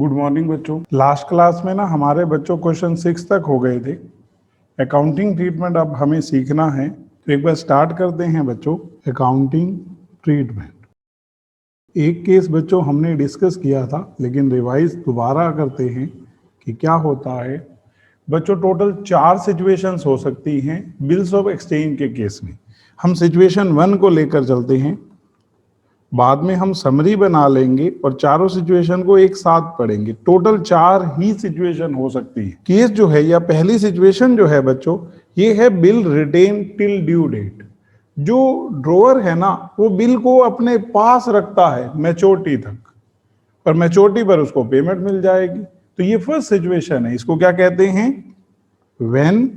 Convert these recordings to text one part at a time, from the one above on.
Good morning बच्चों। Last class में ना हमारे बच्चों क्वेश्चन 6 तक हो गए थे। अकाउंटिंग ट्रीटमेंट अब हमें सीखना है, तो एक बार स्टार्ट करते हैं बच्चों। अकाउंटिंग ट्रीटमेंट एक केस बच्चों हमने डिस्कस किया था, लेकिन रिवाइज दोबारा करते हैं कि क्या होता है। बच्चों टोटल 4 सिचुएशंस हो सकती हैं बिल्स ऑफ एक्सचेंज के केस में। हम सिचुएशन 1 को लेकर चलते हैं, बाद में हम समरी बना लेंगे और चारों सिचुएशन को एक साथ पढ़ेंगे। टोटल 4 ही सिचुएशन हो सकती है। केस जो है या पहली सिचुएशन जो है बच्चों, ये है bill retain till due date. जो ड्रॉअर है ना, वो बिल को अपने पास रखता है मैच्योरिटी तक, और मैच्योरिटी पर उसको पेमेंट मिल जाएगी। तो ये फर्स्ट सिचुएशन है। इसको क्या कहते हैं? When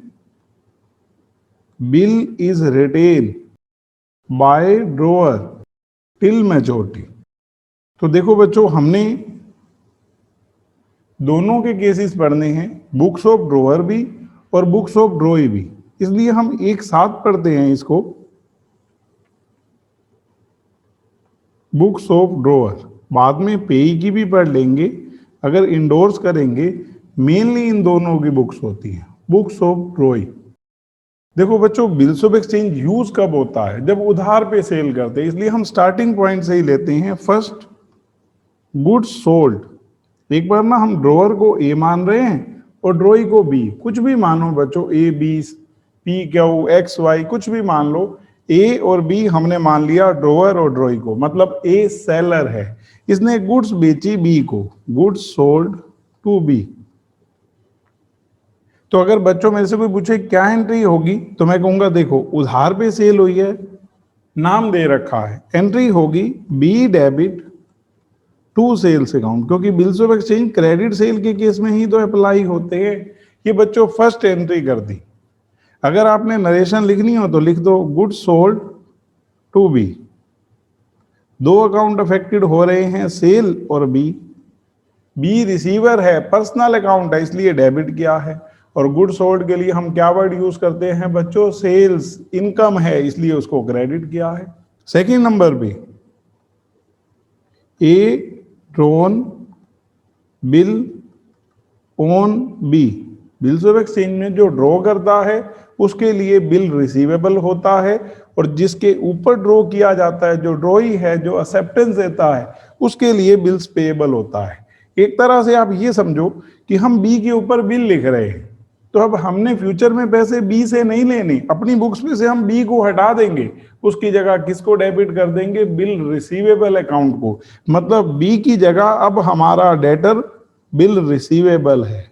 bill is written by drawer till maturity. तो देखो बच्चों, हमने दोनों के केसेस पढ़ने हैं, बुक्स ऑफ ड्रॉअर भी और बुक्स ऑफ ड्रॉई भी, इसलिए हम एक साथ पढ़ते हैं इसको। बुक्स ऑफ ड्रॉअर, बाद में पेई की भी पढ़ लेंगे अगर इंडोर्स करेंगे। मेनली इन दोनों की बुक्स होती हैं, बुक्स ऑफ ड्रॉई। देखो बच्चों, बिल्स ऑफ एक्सचेंज यूज कब होता है? जब उधार पे सेल करते हैं, इसलिए हम स्टार्टिंग पॉइंट से ही लेते हैं। First, goods sold. एक बार ना हम ड्रॉअर को ए मान रहे हैं और ड्रॉई को बी, कुछ भी मानो बच्चों, A B P Q X Y कुछ भी मान लो। ए और बी हमने मान लिया ड्रॉअर और ड्रॉई को, मतलब ए सेलर है, इसने गुड्स बेची बी को, गुड्स सोल्ड टू बी। तो अगर बच्चों मेरे से कोई पूछे क्या एंट्री होगी, तो मैं कहूंगा देखो, उधार पे सेल हुई है, नाम दे रखा है, एंट्री होगी B debit to sales account, क्योंकि bills of exchange credit sale के केस में ही तो अप्लाई होते हैं। ये बच्चों फर्स्ट एंट्री कर दी। अगर आपने नरेशन लिखनी हो तो लिख दो गुड्स सोल्ड टू बी। दो अकाउंट अफेक्टेड हो रहे हैं, सेल और बी। बी रिसीवर है, पर्सनल अकाउंट है, इसलिए डेबिट किया है। और गुड सोल्ड के लिए हम क्या वर्ड यूज करते हैं बच्चों? सेल्स। इनकम है, इसलिए उसको क्रेडिट किया है। सेकंड नंबर पे, A drawn bill on B. Bills of exchange में जो ड्रॉ करता है उसके लिए बिल रिसीवेबल होता है, और जिसके ऊपर ड्रॉ किया जाता है, जो ड्रॉई है, जो एक्सेप्टेंस देता है, उसके लिए बिल्स पेएबल होता है। एक तरह से आप ये समझो कि हम बी के ऊपर बिल लिख रहे हैं, तो अब हमने फ्यूचर में पैसे बी से नहीं लेने, अपनी बुक्स में से हम बी को हटा देंगे, उसकी जगह किसको डेबिट कर देंगे? बिल रिसीवेबल अकाउंट को। मतलब बी की जगह अब हमारा डेटर बिल रिसीवेबल है।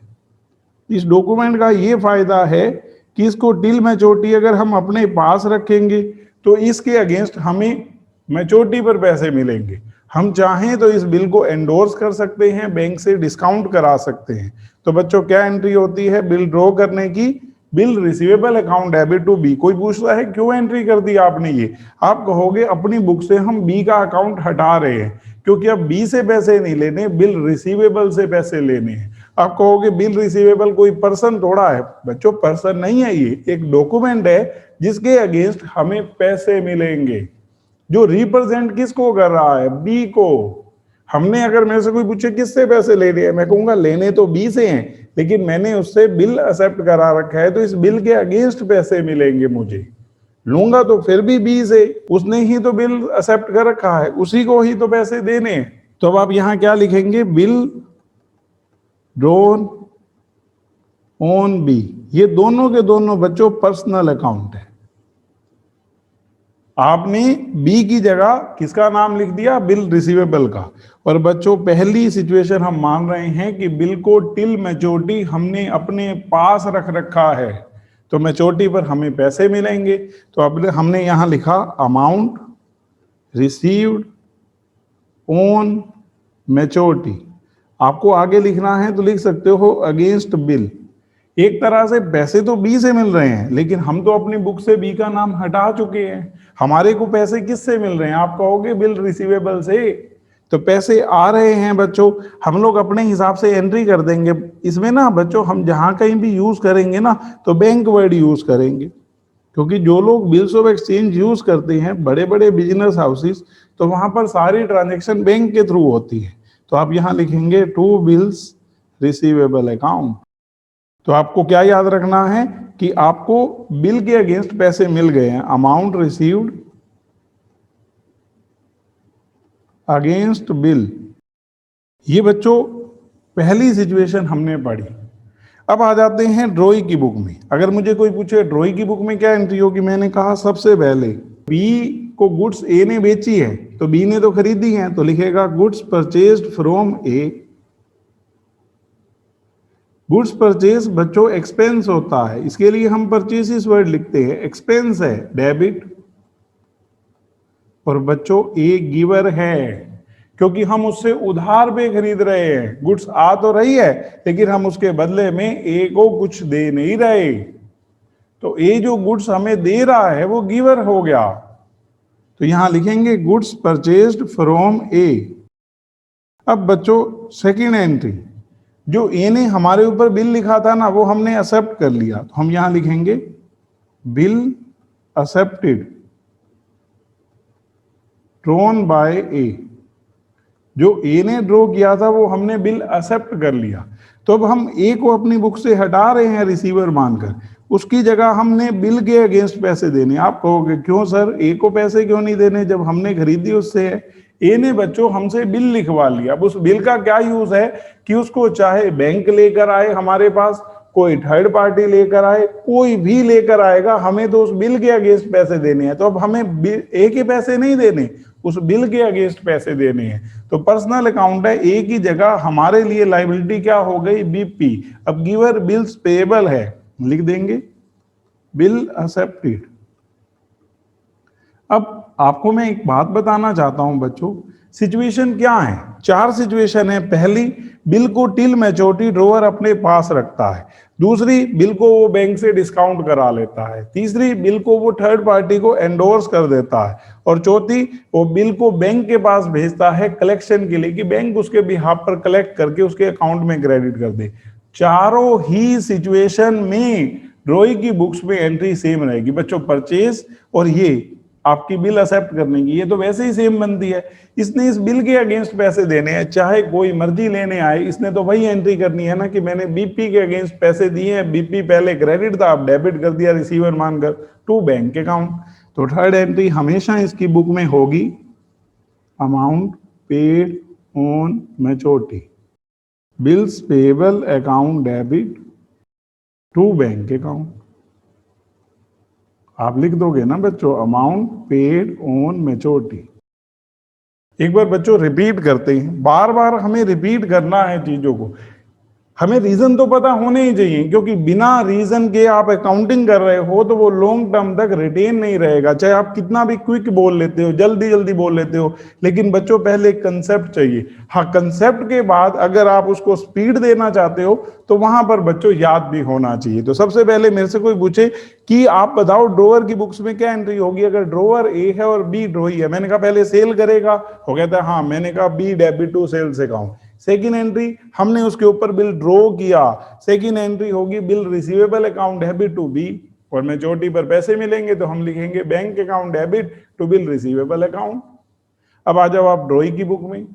इस डॉक्यूमेंट का ये फायदा है कि इसको टिल मैच्योरिटी अगर हम अपने पास रखेंगे तो इसके अगेंस्ट हमें मैच्योरिटी पर पैसे मिलेंगे। हम चाहें तो इस बिल को एंडोर्स कर सकते हैं, बैंक से डिस्काउंट करा सकते हैं। तो बच्चों क्या एंट्री होती है बिल ड्रॉ करने की? Bill receivable account debit to B. कोई पूछता है क्यों एंट्री कर दी आपने ये? आप कहोगे अपनी बुक से हम बी का अकाउंट हटा रहे हैं, क्योंकि अब बी से पैसे नहीं लेने, बिल रिसीवेबल से पैसे लेने हैं। आप कहोगे बिल रिसीवेबल कोई पर्सन थोड़ा है। बच्चों पर्सन नहीं है, ये एक डॉक्यूमेंट है जिसके अगेंस्ट हमें पैसे मिलेंगे, जो रिप्रेजेंट किसको कर रहा है? बी को। हमने, अगर मेरे से कोई पूछे किससे पैसे ले रहे हैं, मैं कहूंगा लेने तो बी से हैं, लेकिन मैंने उससे बिल एक्सेप्ट करा रखा है, तो इस बिल के अगेंस्ट पैसे मिलेंगे मुझे। लूंगा तो फिर भी बी से, उसने ही तो बिल एक्सेप्ट कर रखा है, उसी को ही तो पैसे देने। तो अब आप यहां क्या लिखेंगे? Bill drawn on B. ये दोनों के दोनों बच्चों पर्सनल अकाउंट है। आपने बी की जगह किसका नाम लिख दिया? बिल रिसीवेबल का। और बच्चों पहली सिचुएशन हम मान रहे हैं कि बिल को टिल मैच्योरिटी हमने अपने पास रख रखा है, तो मैच्योरिटी पर हमें पैसे मिलेंगे। तो अब हमने यहां लिखा अमाउंट रिसीव्ड ऑन मैच्योरिटी। आपको आगे लिखना है तो लिख सकते हो अगेंस्ट बिल। एक तरह से पैसे तो बी से मिल रहे हैं, लेकिन हम तो अपनी बुक से बी का नाम हटा चुके हैं। हमारे को पैसे किससे मिल रहे हैं? आप कहोगे बिल रिसीवेबल से। तो पैसे आ रहे हैं बच्चों, हम लोग अपने हिसाब से एंट्री कर देंगे। इसमें ना बच्चों हम जहां कहीं भी यूज करेंगे ना, तो बैंक वर्ड यूज करेंगे, क्योंकि जो लोग बिल्स ऑफ एक्सचेंज यूज करते हैं, बड़े बड़े बिजनेस हाउसेस, तो वहां पर सारी ट्रांजेक्शन बैंक के थ्रू होती है। तो आप यहां लिखेंगे टू बिल्स रिसीवेबल अकाउंट। तो आपको क्या याद रखना है कि आपको बिल के अगेंस्ट पैसे मिल गए हैं, अमाउंट रिसीव्ड अगेंस्ट बिल। ये बच्चों पहली सिचुएशन हमने पढ़ी। अब आ जाते हैं ड्रॉई की बुक में। अगर मुझे कोई पूछे ड्रॉई की बुक में क्या एंट्री होगी, मैंने कहा सबसे पहले बी को गुड्स ए ने बेची है तो बी ने तो खरीदी है, तो लिखेगा goods purchased from A. Goods purchase बच्चों एक्सपेंस होता है, इसके लिए हम परचेसिस वर्ड लिखते हैं, एक्सपेंस है डेबिट। और बच्चों ए गिवर है क्योंकि हम उससे उधार पे खरीद रहे हैं, गुड्स आ तो रही है लेकिन हम उसके बदले में ए को कुछ दे नहीं रहे, तो ए जो गुड्स हमें दे रहा है वो गिवर हो गया। तो यहां लिखेंगे गुड्स परचेज्ड फ्रॉम ए। अब बच्चों सेकंड एंट्री, जो ए ने हमारे ऊपर बिल लिखा था ना वो हमने एक्सेप्ट कर लिया, तो हम यहां लिखेंगे बिल एक्सेप्टेड ड्रॉन बाय ए। जो ए ने ड्रॉ किया था वो हमने बिल एक्सेप्ट कर लिया, तो अब हम ए को अपनी बुक से हटा रहे हैं रिसीवर मानकर, उसकी जगह हमने बिल के अगेंस्ट पैसे देने। आप कहोगे क्यों सर, ए को पैसे क्यों नहीं देने जब हमने खरीदी उससे है। ए ने बच्चों हमसे बिल लिखवा लिया, अब उस बिल का क्या यूज है कि उसको चाहे बैंक लेकर आए हमारे पास, कोई थर्ड पार्टी लेकर आए, कोई भी लेकर आएगा, हमें तो उस बिल के अगेंस्ट पैसे देने हैं। तो अब हमें ए के पैसे नहीं देने, उस बिल के अगेंस्ट पैसे देने हैं। तो पर्सनल अकाउंट है, ए की जगह हमारे लिए लायबिलिटी क्या हो गई, बीपी। अब गिवर बिल्स पेएबल है, लिख देंगे बिल एक्सेप्टेड। अब आपको मैं एक बात बताना चाहता हूं बच्चों, सिचुएशन क्या है, चार सिचुएशन है। पहली, बिल को टिल मैच्योरिटी ड्रॉवर अपने पास रखता है। दूसरी, बिल को वो बैंक से डिस्काउंट करा लेता है। तीसरी, बिल को वो थर्ड पार्टी को एंडोर्स कर देता है। और चौथी, वो बिल को बैंक के पास भेजता है कलेक्शन के लिए कि बैंक उसके बिहाफ पर कलेक्ट करके उसके अकाउंट में क्रेडिट कर दे। चारों ही सिचुएशन में ड्रॉई की बुक्स में एंट्री सेम रहेगी बच्चों, परचेज और ये आपकी बिल एक्सेप्ट करने की, ये तो वैसे ही सेम बनती है। इसने इस बिल के अगेंस्ट पैसे देने हैं, चाहे कोई मर्जी लेने आए, इसने तो वही एंट्री करनी है ना कि मैंने बीपी के अगेंस्ट पैसे दिए हैं, बीपी पहले क्रेडिट था अब डेबिट कर दिया रिसीवर मानकर टू बैंक अकाउंट। तो थर्ड एंट्री हमेशा इसकी बुक में होगी amount paid on maturity, bills payable account debit to bank account. आप लिख दोगे ना बच्चों अमाउंट पेड ऑन मैच्योरिटी। एक बार बच्चों रिपीट करते हैं, बार बार हमें रिपीट करना है चीजों को। हमें रीजन तो पता होने ही चाहिए क्योंकि बिना रीजन के आप अकाउंटिंग कर रहे हो तो वो लॉन्ग टर्म तक रिटेन नहीं रहेगा, चाहे आप कितना भी क्विक बोल लेते हो, जल्दी जल्दी बोल लेते हो, लेकिन बच्चों पहले कंसेप्ट चाहिए। हाँ, कंसेप्ट के बाद अगर आप उसको स्पीड देना चाहते हो तो वहां पर बच्चों याद भी होना चाहिए। तो सबसे पहले मेरे से कोई पूछे कि आप बताओ ड्रॉवर की बुक्स में क्या एंट्री होगी, अगर ड्रॉवर ए है और बी ड्रॉई है, मैंने कहा पहले सेल करेगा, हो गया था हाँ, मैंने कहा B debit to sales account. Second entry हमने उसके ऊपर बिल ड्रॉ किया, सेकेंड एंट्री होगी bill receivable account debit to B, और मैच्योरिटी पर पैसे मिलेंगे तो हम लिखेंगे bank account debit to bill receivable account. अब आ जाओ आप ड्रॉई की बुक में,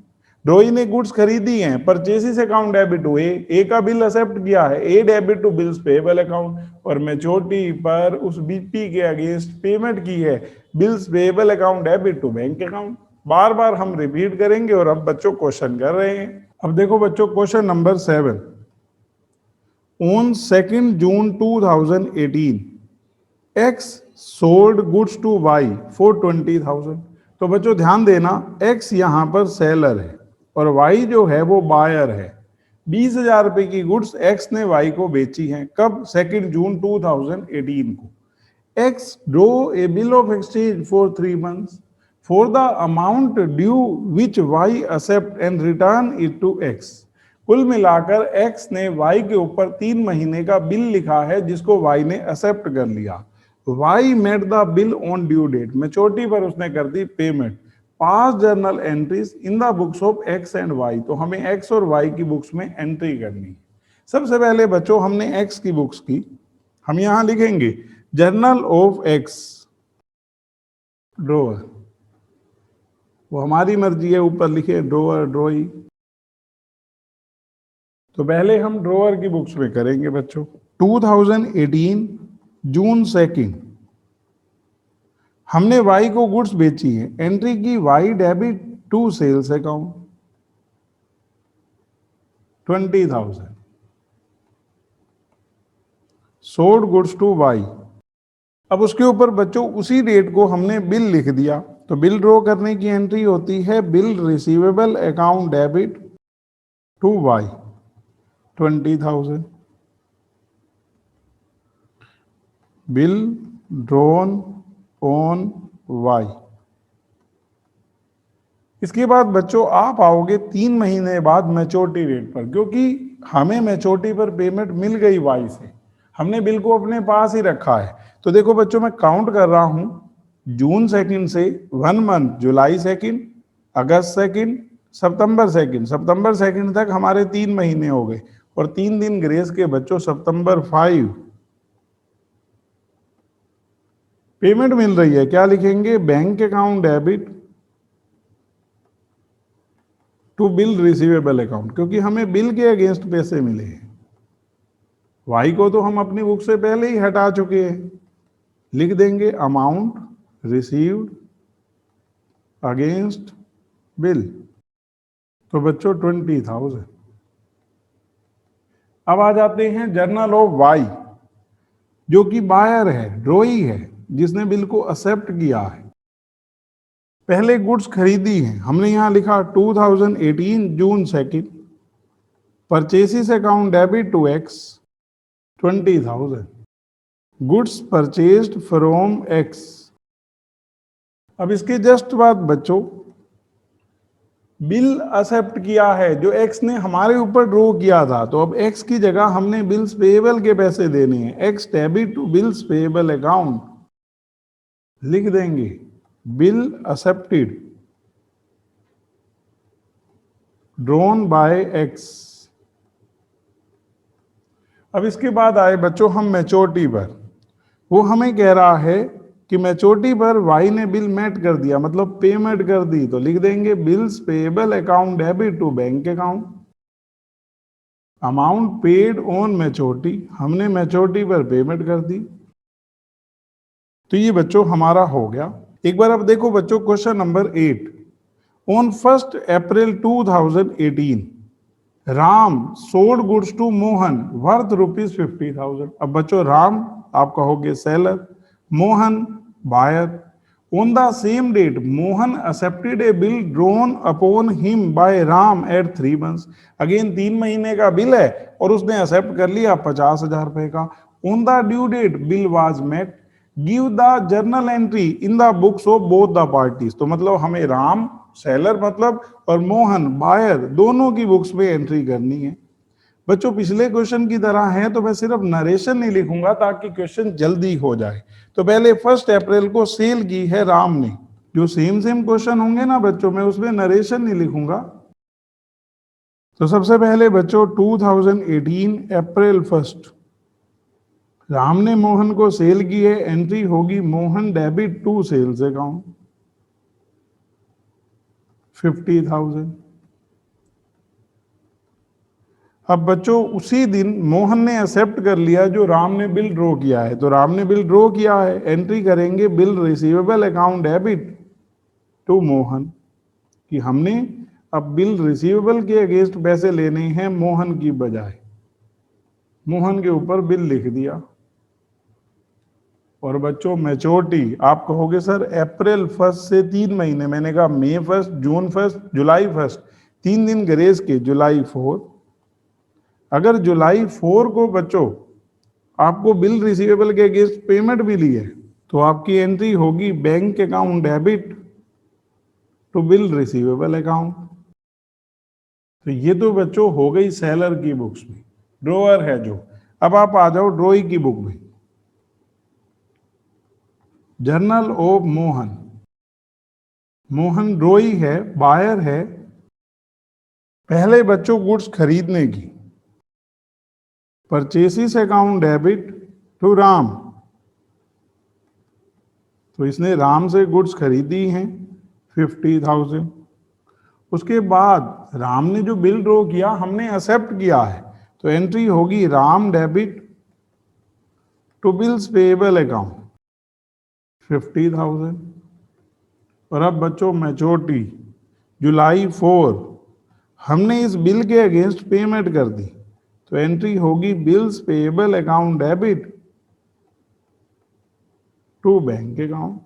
ड्रॉई ने गुड्स खरीदी हैं, purchases account debit to A का बिल एक्सेप्ट किया है, A debit to bills payable account, और मैच्योरिटी पर उस बीपी के अगेंस्ट पेमेंट की है, bills payable account debit to bank account. बार बार हम रिपीट करेंगे और अब बच्चों क्वेश्चन कर रहे हैं। अब देखो बच्चों question number 7, on 2 June 2018 X sold goods to Y for 20,000। तो बच्चों ध्यान देना, एक्स यहां पर सेलर है और वाई जो है वो बायर है। 20,000 रुपए की गुड्स एक्स ने वाई को बेची हैं, कब, 2 जून 2018 को। X drew a bill of exchange for 3 months for the amount due which y accept and return it to x। कुल मिलाकर x ने y के ऊपर 3 महीने का बिल लिखा है जिसको y ने एक्सेप्ट कर लिया। y made the bill on due date, maturity पर उसने कर दी payment. Pass journal entries in the books of x and y, तो हमें x और y की बुक्स में एंट्री करनी है। सबसे पहले बच्चों हमने x की बुक्स की, हम यहां लिखेंगे जर्नल ऑफ x ड्रॉवर, वो हमारी मर्जी है, ऊपर लिखे ड्रॉवर ड्रॉई। तो पहले हम ड्रॉअर की बुक्स में करेंगे बच्चों। 2018 जून 2 हमने वाई को गुड्स बेची है, एंट्री की Y debit to sales account 20,000, sold goods to Y. अब उसके ऊपर बच्चों उसी डेट को हमने बिल लिख दिया, तो बिल ड्रॉ करने की एंट्री होती है bill receivable account debit to Y 20,000, bill drawn on Y. इसके बाद बच्चों आप आओगे 3 महीने बाद मैच्योरिटी डेट पर, क्योंकि हमें मैच्योरिटी पर पेमेंट मिल गई वाई से, हमने बिल को अपने पास ही रखा है। तो देखो बच्चों मैं काउंट कर रहा हूं, जून 2 से 1 मंथ, जुलाई 2, अगस्त 2, सितंबर 2, सितंबर 2 तक हमारे 3 महीने हो गए, और 3 दिन ग्रेस के बच्चों सितंबर 5 पेमेंट मिल रही है। क्या लिखेंगे? Bank account debit to bill receivable account, क्योंकि हमें बिल के अगेंस्ट पैसे मिले हैं। वाई को तो हम अपनी बुक से पहले ही हटा चुके हैं। लिख देंगे अमाउंट रिसीव्ड अगेंस्ट बिल, तो बच्चों 20,000। अब आ जाते हैं जर्नल ऑफ वाई, जो कि बायर है, ड्रॉई है, जिसने बिल को एक्सेप्ट किया है। पहले गुड्स खरीदी है, हमने यहां लिखा 2018 जून 2, purchases account debit to X 20,000, goods purchased from X. अब इसके जस्ट बाद बच्चों बिल एक्सेप्ट किया है जो एक्स ने हमारे ऊपर ड्रॉ किया था, तो अब एक्स की जगह हमने बिल्स पेएबल के पैसे देने हैं, X debit to bills payable account लिख देंगे bill accepted drawn by X. अब इसके बाद आए बच्चों हम मैच्योरिटी पर। वो हमें कह रहा है कि मैच्योरिटी पर वाई ने बिल मेट कर दिया, मतलब पेमेंट कर दी, तो लिख देंगे bills payable account debit to bank account, amount paid on maturity, हमने मैच्योरिटी पर पेमेंट कर दी। तो ये बच्चों हमारा हो गया। एक बार अब देखो बच्चों question number 8, on 1 April 2018 Ram sold goods to Mohan worth ₹50,000। अब बच्चों राम आप कहोगे seller, Mohan buyer. On the same date Mohan accepted a bill drawn upon him by Ram at 3 months। Again 3 महीने का बिल है और उसने एक्सेप्ट कर लिया 50,000 रुपए का। On the due date bill was met, give the journal entry in the books of both the parties. तो मतलब हमें राम सेलर मतलब और मोहन बायर दोनों की बुक्स में एंट्री करनी है। बच्चों पिछले क्वेश्चन की तरह है तो मैं सिर्फ नरेशन नहीं लिखूंगा ताकि क्वेश्चन जल्दी हो जाए। तो पहले 1 अप्रैल को सेल की है राम ने, जो सेम क्वेश्चन होंगे ना बच्चों मैं उसमें नरेशन नहीं लिखूंगा। तो सबसे पहले बच्चों 2018 अप्रैल 1 राम ने मोहन को सेल की है, एंट्री होगी Mohan debit to sales account 50,000। अब बच्चों उसी दिन मोहन ने एक्सेप्ट कर लिया जो राम ने बिल ड्रॉ किया है, तो राम ने बिल ड्रॉ किया है, एंट्री करेंगे bill receivable account debit to Mohan, कि हमने अब बिल रिसीवेबल के अगेंस्ट पैसे लेने हैं मोहन की बजाय, मोहन के ऊपर बिल लिख दिया। और बच्चों मैच्योरिटी आप कहोगे सर अप्रैल 1 से 3 महीने, मैंने कहा मई 1, जून 1, जुलाई 1, 3 दिन ग्रेस के जुलाई 4। अगर जुलाई 4 को बच्चों आपको बिल रिसीवेबल के अगेंस्ट पेमेंट मिली है तो आपकी एंट्री होगी bank account debit to bill receivable account. तो ये तो बच्चों हो गई सेलर की बुक्स में, ड्रॉअर है जो। अब आप आ जाओ ड्रॉई की बुक में, जर्नल ऑफ मोहन। मोहन ड्रॉई है, बायर है। पहले बच्चों गुड्स खरीदने की, परचेसिस अकाउंट डेबिट टू राम, तो इसने राम से गुड्स खरीदी हैं 50,000। उसके बाद राम ने जो बिल ड्रॉ किया हमने एक्सेप्ट किया है, तो एंट्री होगी Ram debit to bills payable account 50,000। और अब बच्चों मैच्योरिटी जुलाई 4, हमने इस बिल के अगेंस्ट पेमेंट कर दी, तो एंट्री होगी bills payable account debit to bank account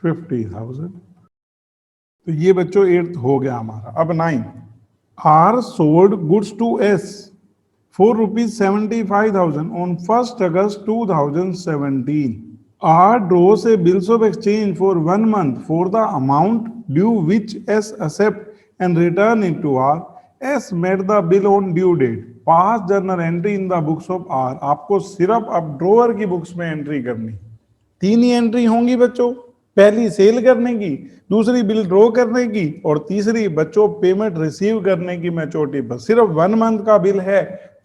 50,000। तो ये बच्चों 8th हो गया हमारा। अब 9, R sold goods to S for rupees 75,000 on 1st August 2017. R draws a bills of exchange for 1 month for the amount due which S accept and return it to R. S made the bill on due date. Pass journal entry in the books of R. आपको सिर्फ अब ड्रोअर की books में entry करनी। 3 ही entry होंगी बच्चों, पहली cell करने की, दूसरी बिल ड्रॉ करने की, और तीसरी बच्चों पेमेंट रिसीव करने की मैच्योरिटी पर। सिर्फ 1 मंथ का बिल है,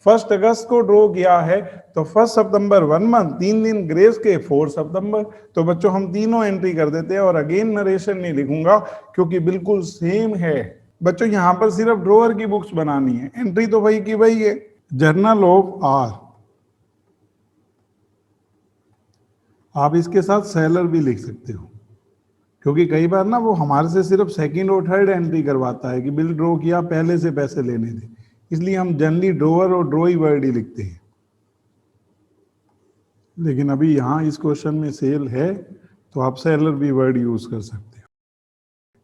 1 अगस्त को ड्रॉ किया है, तो 1 सितंबर 1 मंथ, 3 दिन ग्रेस के 4 सितंबर। तो बच्चों हम तीनों एंट्री कर देते हैं और अगेन नरेशन नहीं लिखूंगा क्योंकि बिल्कुल सेम है। बच्चों यहां पर सिर्फ ड्रॉअर की बुक्स बनानी है, एंट्री तो वही की वही है। जर्नल ऑफ आर, आप इसके साथ सेलर भी लिख सकते हो क्योंकि कई बार ना वो हमारे से सिर्फ सेकंड और थर्ड एंट्री करवाता है कि बिल ड्रॉ किया, पहले से पैसे लेने थे, इसलिए हम जनरली ड्रोअर और ड्रॉई वर्ड ही लिखते हैं। लेकिन अभी यहाँ इस क्वेश्चन में सेल है तो आप सेलर भी वर्ड यूज कर सकते हो।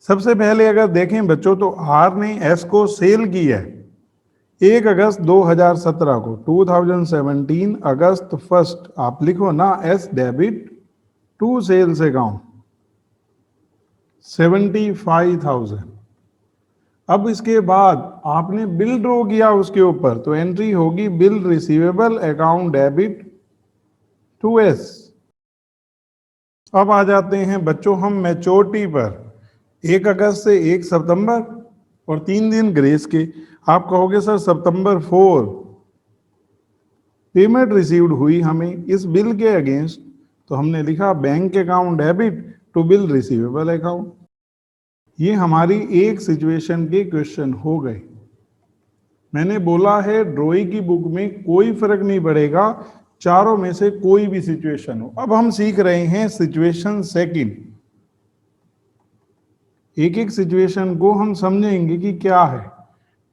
सबसे पहले अगर देखें बच्चों तो आर ने एस को सेल किया है 1 अगस्त 2017 को, 2017 अगस्त 1, आप लिखो ना S debit to sales account 75,000। अब इसके बाद आपने बिल ड्रॉ किया उसके ऊपर, तो एंट्री होगी bill receivable account debit to S. अब आ जाते हैं बच्चों हम मैच्योरिटी पर, 1 अगस्त से 1 सितंबर और 3 दिन ग्रेस के। आप कहोगे सर सितंबर 4 पेमेंट रिसीव्ड हुई हमें इस बिल के अगेंस्ट, तो हमने लिखा bank account debit to bill receivable account. ये हमारी एक सिचुएशन के क्वेश्चन हो गए। मैंने बोला है ड्रॉइंग की बुक में कोई फर्क नहीं पड़ेगा, चारों में से कोई भी सिचुएशन हो। अब हम सीख रहे हैं सिचुएशन सेकंड, एक एक सिचुएशन को हम समझेंगे कि क्या है।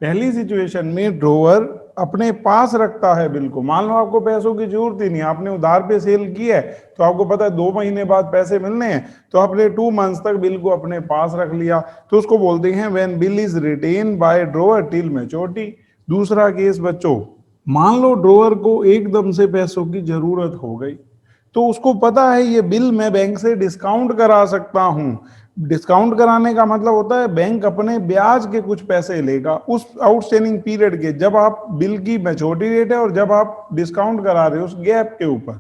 पहली सिचुएशन में ड्रॉअर अपने पास रखता है बिल को। मान लो आपको पैसों की जरूरत ही नहीं, आपने उधार पे सेल किया है, तो आपको पता है 2 महीने बाद पैसे मिलने हैं, तो आपने 2 मंथ्स तक बिल को अपने पास रख लिया, तो उसको बोलते हैं when bill is written by drawer till maturity. दूसरा केस बच्चों, मान लो ड्रॉअर को एकदम से पैसों की जरूरत हो गई, तो उसको पता है ये बिल मैं बैंक से डिस्काउंट करा सकता हूं। डिस्काउंट कराने का मतलब होता है बैंक अपने ब्याज के कुछ पैसे लेगा उस आउटस्टैंडिंग पीरियड के, जब आप बिल की मैच्योरिटी डेट है और जब आप डिस्काउंट करा रहे हो उस गैप के ऊपर।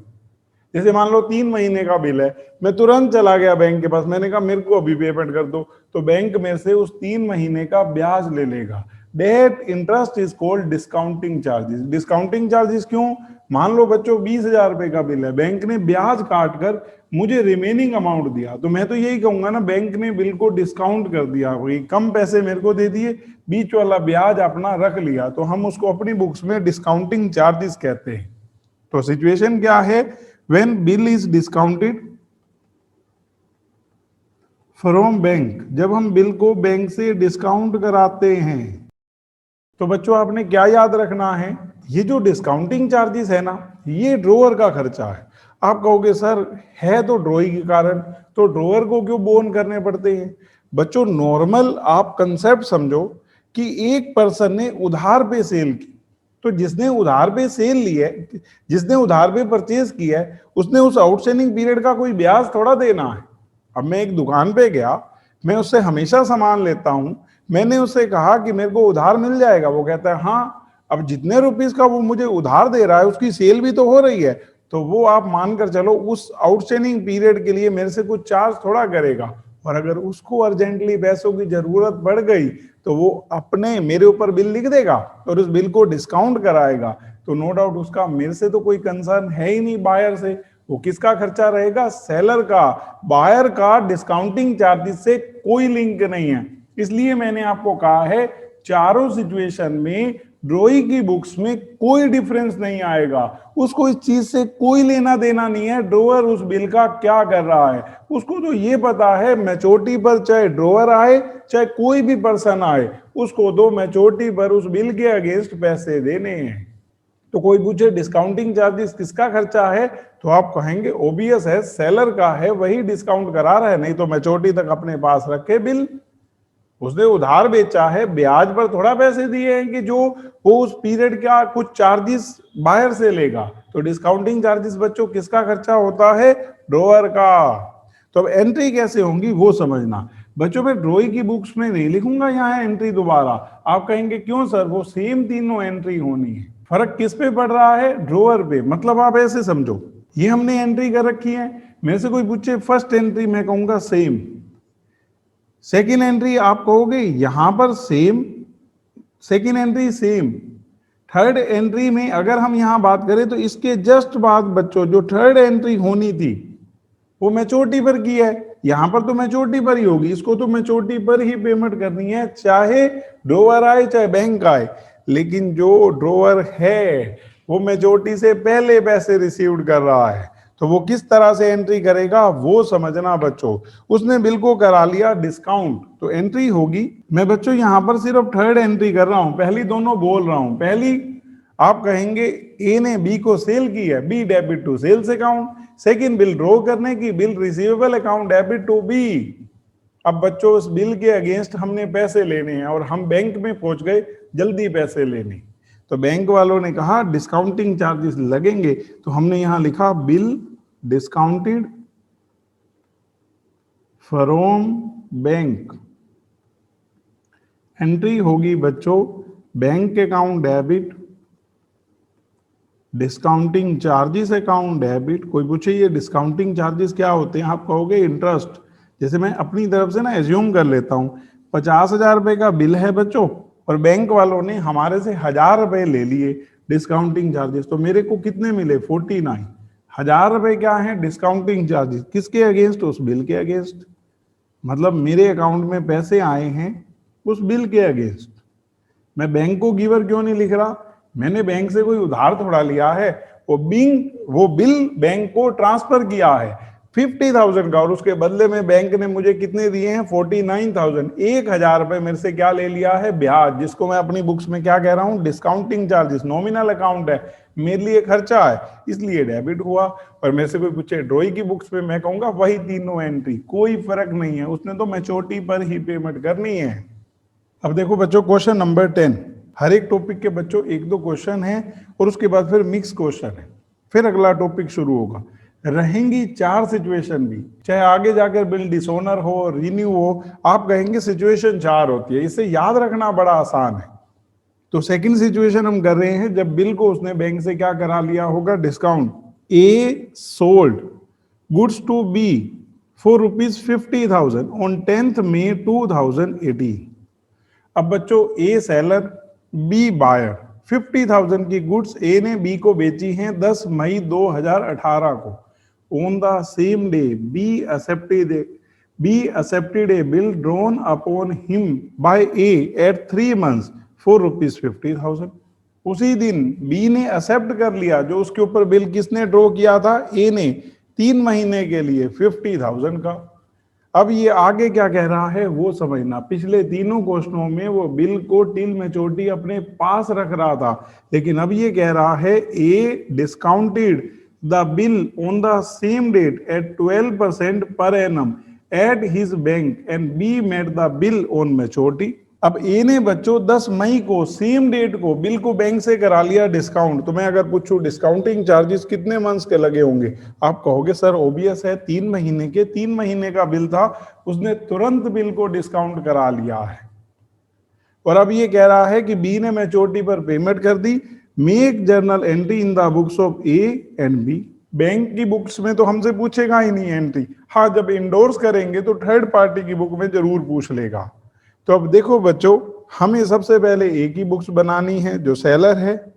जैसे मान लो 3 महीने का बिल है, मैं तुरंत चला गया बैंक के पास, मैंने कहा मेरे को अभी पेमेंट कर दो, तो बैंक में से उस 3 महीने का ब्याज ले लेगा। That interest is called discounting charges. Discounting charges क्यों? मान लो बच्चों 20,000 रुपए का बिल है, बैंक ने ब्याज काट कर मुझे रिमेनिंग अमाउंट दिया, तो मैं तो यही कहूंगा ना बैंक ने बिल को डिस्काउंट कर दिया, कम पैसे मेरे को दे दिए, बीच वाला ब्याज अपना रख लिया, तो हम उसको अपनी बुक्स में डिस्काउंटिंग चार्जेस कहते हैं। तो सिचुएशन क्या है? When bill is discounted from bank, जब हम बिल को बैंक से डिस्काउंट कराते हैं। तो बच्चों आपने क्या याद रखना है, ये जो डिस्काउंटिंग चार्जेस है ना, ये ड्रॉअर का खर्चा है। आप कहोगे सर है तो ड्रॉइंग के कारण, तो ड्रॉअर को क्यों बोन करने पड़ते हैं? बच्चों नॉर्मल आप कंसेप्ट समझो कि एक पर्सन ने उधार पे सेल की, तो जिसने उधार पे सेल लिया है, जिसने उधार पे परचेज किया है, उसने उस आउटस्टैंडिंग पीरियड का कोई ब्याज थोड़ा देना है। अब मैं एक दुकान पे गया, मैं उससे हमेशा सामान लेता हूं, मैंने उससे कहा कि मेरे को उधार मिल जाएगा, वो कहता है हाँ। अब जितने रुपीस का वो मुझे उधार दे रहा है उसकी सेल भी तो हो रही है, तो वो आप मानकर चलो उस आउटस्टैंडिंग पीरियड के लिए मेरे से कुछ चार्ज थोड़ा करेगा। और अगर उसको अर्जेंटली पैसों की जरूरत पड़ गई तो वो अपने मेरे ऊपर बिल लिख देगा और उस बिल को डिस्काउंट कराएगा, तो नो डाउट उसका मेरे से तो कोई कंसर्न है ही नहीं बायर से। वो किसका खर्चा रहेगा? सेलर का। बायर का डिस्काउंटिंग चार्जेस से कोई लिंक नहीं है। इसलिए मैंने आपको कहा है चारों सिचुएशन में ड्रॉई की बुक्स में कोई डिफरेंस नहीं आएगा। उसको इस चीज से कोई लेना देना नहीं है ड्रॉअर उस बिल का क्या कर रहा है। उसको तो ये पता है मैच्योरिटी पर चाहे ड्रॉअर आए चाहे कोई भी पर्सन आए, उसको तो मैच्योरिटी पर उस बिल के अगेंस्ट पैसे देने हैं। तो कोई पूछे डिस्काउंटिंग चार्जेस किसका खर्चा है, तो आप कहेंगे ओबियस है सेलर का है, वही डिस्काउंट करा रहा है, नहीं तो मैच्योरिटी तक अपने पास रखे बिल। उसने उधार बेचा है, ब्याज पर थोड़ा पैसे दिए हैं कि जो वो उस पीरियड का कुछ चार्जेस बाहर से लेगा। तो डिस्काउंटिंग चार्जेस बच्चों किसका खर्चा होता है, ड्रॉअर का। तो अब एंट्री कैसे होंगी वो समझना बच्चों। मैं ड्रॉई की बुक्स में नहीं लिखूंगा यहाँ एंट्री दोबारा। आप कहेंगे क्यों सर, वो सेम तीनों एंट्री होनी है। फर्क किस पे पड़ रहा है, ड्रॉअर पे। मतलब आप ऐसे समझो, ये हमने एंट्री कर रखी है, मेरे से कोई पूछे फर्स्ट एंट्री, मैं कहूंगा सेम। सेकेंड एंट्री आप कहोगे यहां पर same, second entry same. Third entry में अगर हम यहां बात करें तो इसके जस्ट बाद बच्चों जो थर्ड एंट्री होनी थी वो मैच्योरिटी पर की है, यहां पर तो मैच्योरिटी पर ही होगी, इसको तो मैच्योरिटी पर ही पेमेंट करनी है, चाहे ड्रॉअर आए चाहे बैंक आए। लेकिन जो ड्रॉअर है वो मैच्योरिटी से पहले पैसे रिसीव्ड कर रहा है, तो वो किस तरह से एंट्री करेगा वो समझना बच्चों। उसने बिल को करा लिया डिस्काउंट, तो एंट्री होगी। मैं बच्चों यहां पर सिर्फ थर्ड एंट्री कर रहा हूं, पहली दोनों बोल रहा हूं। पहली आप कहेंगे ए ने बी को सेल की है, B debit to sales account. Second bill draw करने की, bill receivable account debit to B. अब बच्चों उस बिल के अगेंस्ट हमने पैसे लेने हैं और हम बैंक में पहुंच गए जल्दी पैसे लेने, तो बैंक वालों ने कहा डिस्काउंटिंग चार्जेस लगेंगे, तो हमने यहां लिखा bill discounted from bank. Entry होगी बच्चों bank account debit, discounting charges account debit. कोई पूछे ये डिस्काउंटिंग चार्जेस क्या होते हैं, आप कहोगे इंटरेस्ट। जैसे मैं अपनी तरफ से ना एज्यूम कर लेता हूं 50,000 रुपए का बिल है बच्चों और बैंक वालों ने हमारे से 1,000 रुपए ले लिए डिस्काउंटिंग चार्जेस, तो मेरे को कितने मिले 49। 1,000 रुपए क्या है डिस्काउंटिंग चार्जेस, किसके अगेंस्ट, उस बिल के अगेंस्ट। मतलब मेरे अकाउंट में पैसे आए हैं उस बिल के अगेंस्ट। मैं बैंक को गिवर क्यों नहीं लिख रहा, मैंने बैंक से कोई उधार थोड़ा लिया है, वो बिल बैंक को ट्रांसफर किया है 50,000 का और उसके बदले में बैंक ने मुझे कितने दिए हैं 49,000। 1,000 रुपए मेरे से क्या ले लिया है ब्याज, जिसको मैं अपनी बुक्स में क्या कह रहा हूं डिस्काउंटिंग चार्जेस। नॉमिनल अकाउंट है, मेरे लिए खर्चा है इसलिए डेबिट हुआ। और मेरे से कोई पूछे ड्रॉई की बुक्स में, मैं कहूंगा वही तीनों एंट्री, कोई फर्क नहीं है, उसने तो मैच्योरिटी पर ही पेमेंट करनी है। अब देखो बच्चों क्वेश्चन नंबर 10, हर एक टॉपिक के बच्चों एक दो क्वेश्चन है और उसके बाद फिर मिक्स क्वेश्चन है, फिर अगला टॉपिक शुरू होगा। रहेंगी 4 सिचुएशन भी, चाहे आगे जाकर बिल डिसऑनर हो रिन्यू हो, आप कहेंगे सिचुएशन 4 होती है, इसे याद रखना बड़ा आसान है। तो सेकंड सिचुएशन हम कर रहे हैं जब बिल को उसने बैंक से क्या करा लिया होगा discount. A sold goods to B for ₹50,000 on 10th May 2018। अब बच्चों ए सेलर बी बायर, 50,000 की गुड्स ए ने बी को बेची हैं 10 मई 2018 को। On the same day B accepted a bill drawn upon him by A at 3 months for ₹50,000। उसी दिन बी ने एक्सेप्ट कर लिया जो उसके ऊपर बिल किसने ड्रॉ किया था, ए ने, 3 महीने के लिए 50,000 का। अब ये आगे क्या कह रहा है वो समझना। पिछले तीनों क्वेश्चनों में वो बिल को टिल मैच्योरिटी अपने पास रख रहा था, लेकिन अब ये कह रहा है A discounted the bill on the same date at 12% per annum at his bank and B made the bill on maturity। अब ए ने बच्चों 10 मई को सेम डेट को बिल को बैंक से करा लिया डिस्काउंट। तो मैं अगर पूछूं डिस्काउंटिंग चार्जेस कितने मंथ्स के लगे होंगे, आप कहोगे सर ओबियस है 3 महीने के, 3 महीने का बिल था, उसने तुरंत बिल को डिस्काउंट करा लिया है। और अब ये कह रहा है कि बी ने मैच्योरिटी पर पेमेंट कर दी। Make journal entry in the books of A and B. Bank की बुक्स में तो हमसे पूछेगा ही नहीं एंट्री, हाँ जब इंडोर्स करेंगे तो थर्ड पार्टी की बुक में जरूर पूछ लेगा। तो अब देखो बच्चों, हमें सबसे पहले ए की बुक्स बनानी है जो सेलर है,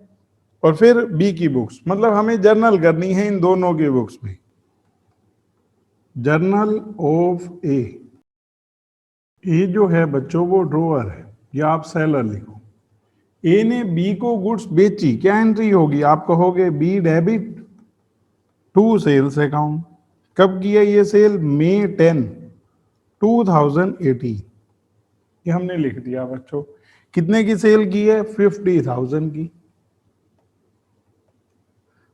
और फिर बी की बुक्स, मतलब हमें जर्नल करनी है इन दोनों की बुक्स में। जर्नल ऑफ ए जो है बच्चों वो ड्रॉअर है, या आप सेलर लिखो। ए ने बी को गुड्स बेची, क्या एंट्री होगी? आप कहोगे B debit to sales account. कब किया ये सेल? मई 10, 2018। ये हमने लिख दिया बच्चों। कितने की सेल की है? 50,000 की।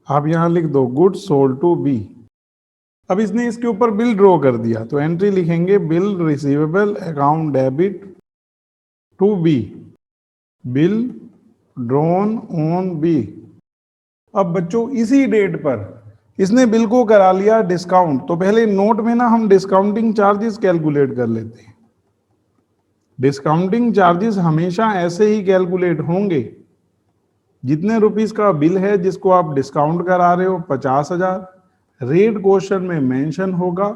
आप यहां लिख दो गुड्स सोल्ड टू बी। अब इसने इसके ऊपर बिल ड्रॉ कर दिया, तो एंट्री लिखेंगे bill receivable account debit to B, bill drawn on B. अब बच्चों इसी डेट पर इसने बिल को करा लिया डिस्काउंट, तो पहले नोट में ना हम डिस्काउंटिंग चार्जेस कैलकुलेट कर लेते हैं। डिस्काउंटिंग चार्जेस हमेशा ऐसे ही कैलकुलेट होंगे, जितने रुपीस का बिल है जिसको आप डिस्काउंट करा रहे हो 50,000, रेट क्वेश्चन में मेंशन होगा।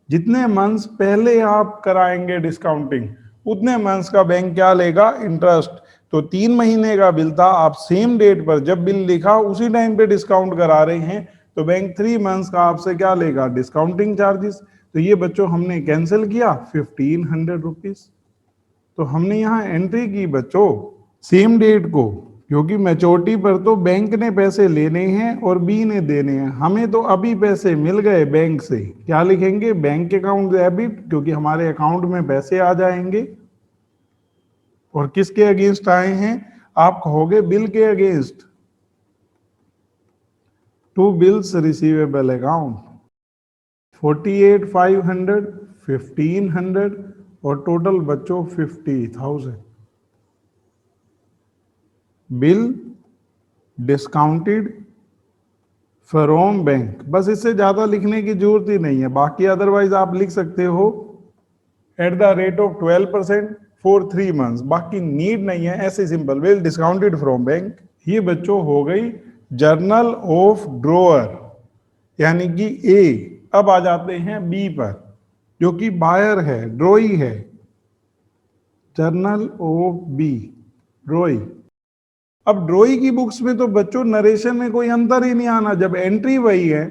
जितने मंथ्स पहले आप कराएंगे डिस्काउंटिंग, उतने मंथ्स का बैंक क्या लेगा? इंटरेस्ट। तो 3 महीने का बिल था, आप सेम डेट पर जब बिल लिखा उसी टाइम पे डिस्काउंट करा रहे हैं, तो बैंक 3 मंथ्स का आपसे क्या लेगा? Discounting charges. तो ये बच्चों हमने कैंसिल किया 1500 रुपीज। तो हमने यहाँ एंट्री की बच्चों सेम डेट को, क्योंकि मैच्योरिटी पर तो बैंक ने पैसे लेने हैं और बी ने देने हैं। हमें तो अभी पैसे मिल गए बैंक से, क्या लिखेंगे? बैंक अकाउंट डेबिट, क्योंकि हमारे अकाउंट में पैसे आ जाएंगे। और किसके अगेंस्ट आए हैं? आप कहोगे बिल के against, to bills receivable account. 48,500, 1,500 और टोटल बच्चों 50,000। Bill discounted from bank. बस इससे ज्यादा लिखने की जरूरत ही नहीं है। बाकी अदरवाइज आप लिख सकते हो at the rate of 12% for 3 months. बाकी नीड नहीं है, ऐसे simple. Bill discounted from bank. ये बच्चों हो गई जर्नल ऑफ ड्रॉअर, यानी कि ए। अब आ जाते हैं बी पर, जो कि बायर है, ड्रॉई है। Journal of B, drawee. अब ड्रॉई की बुक्स में तो बच्चों नरेशन में कोई अंतर ही नहीं आना। जब एंट्री वही है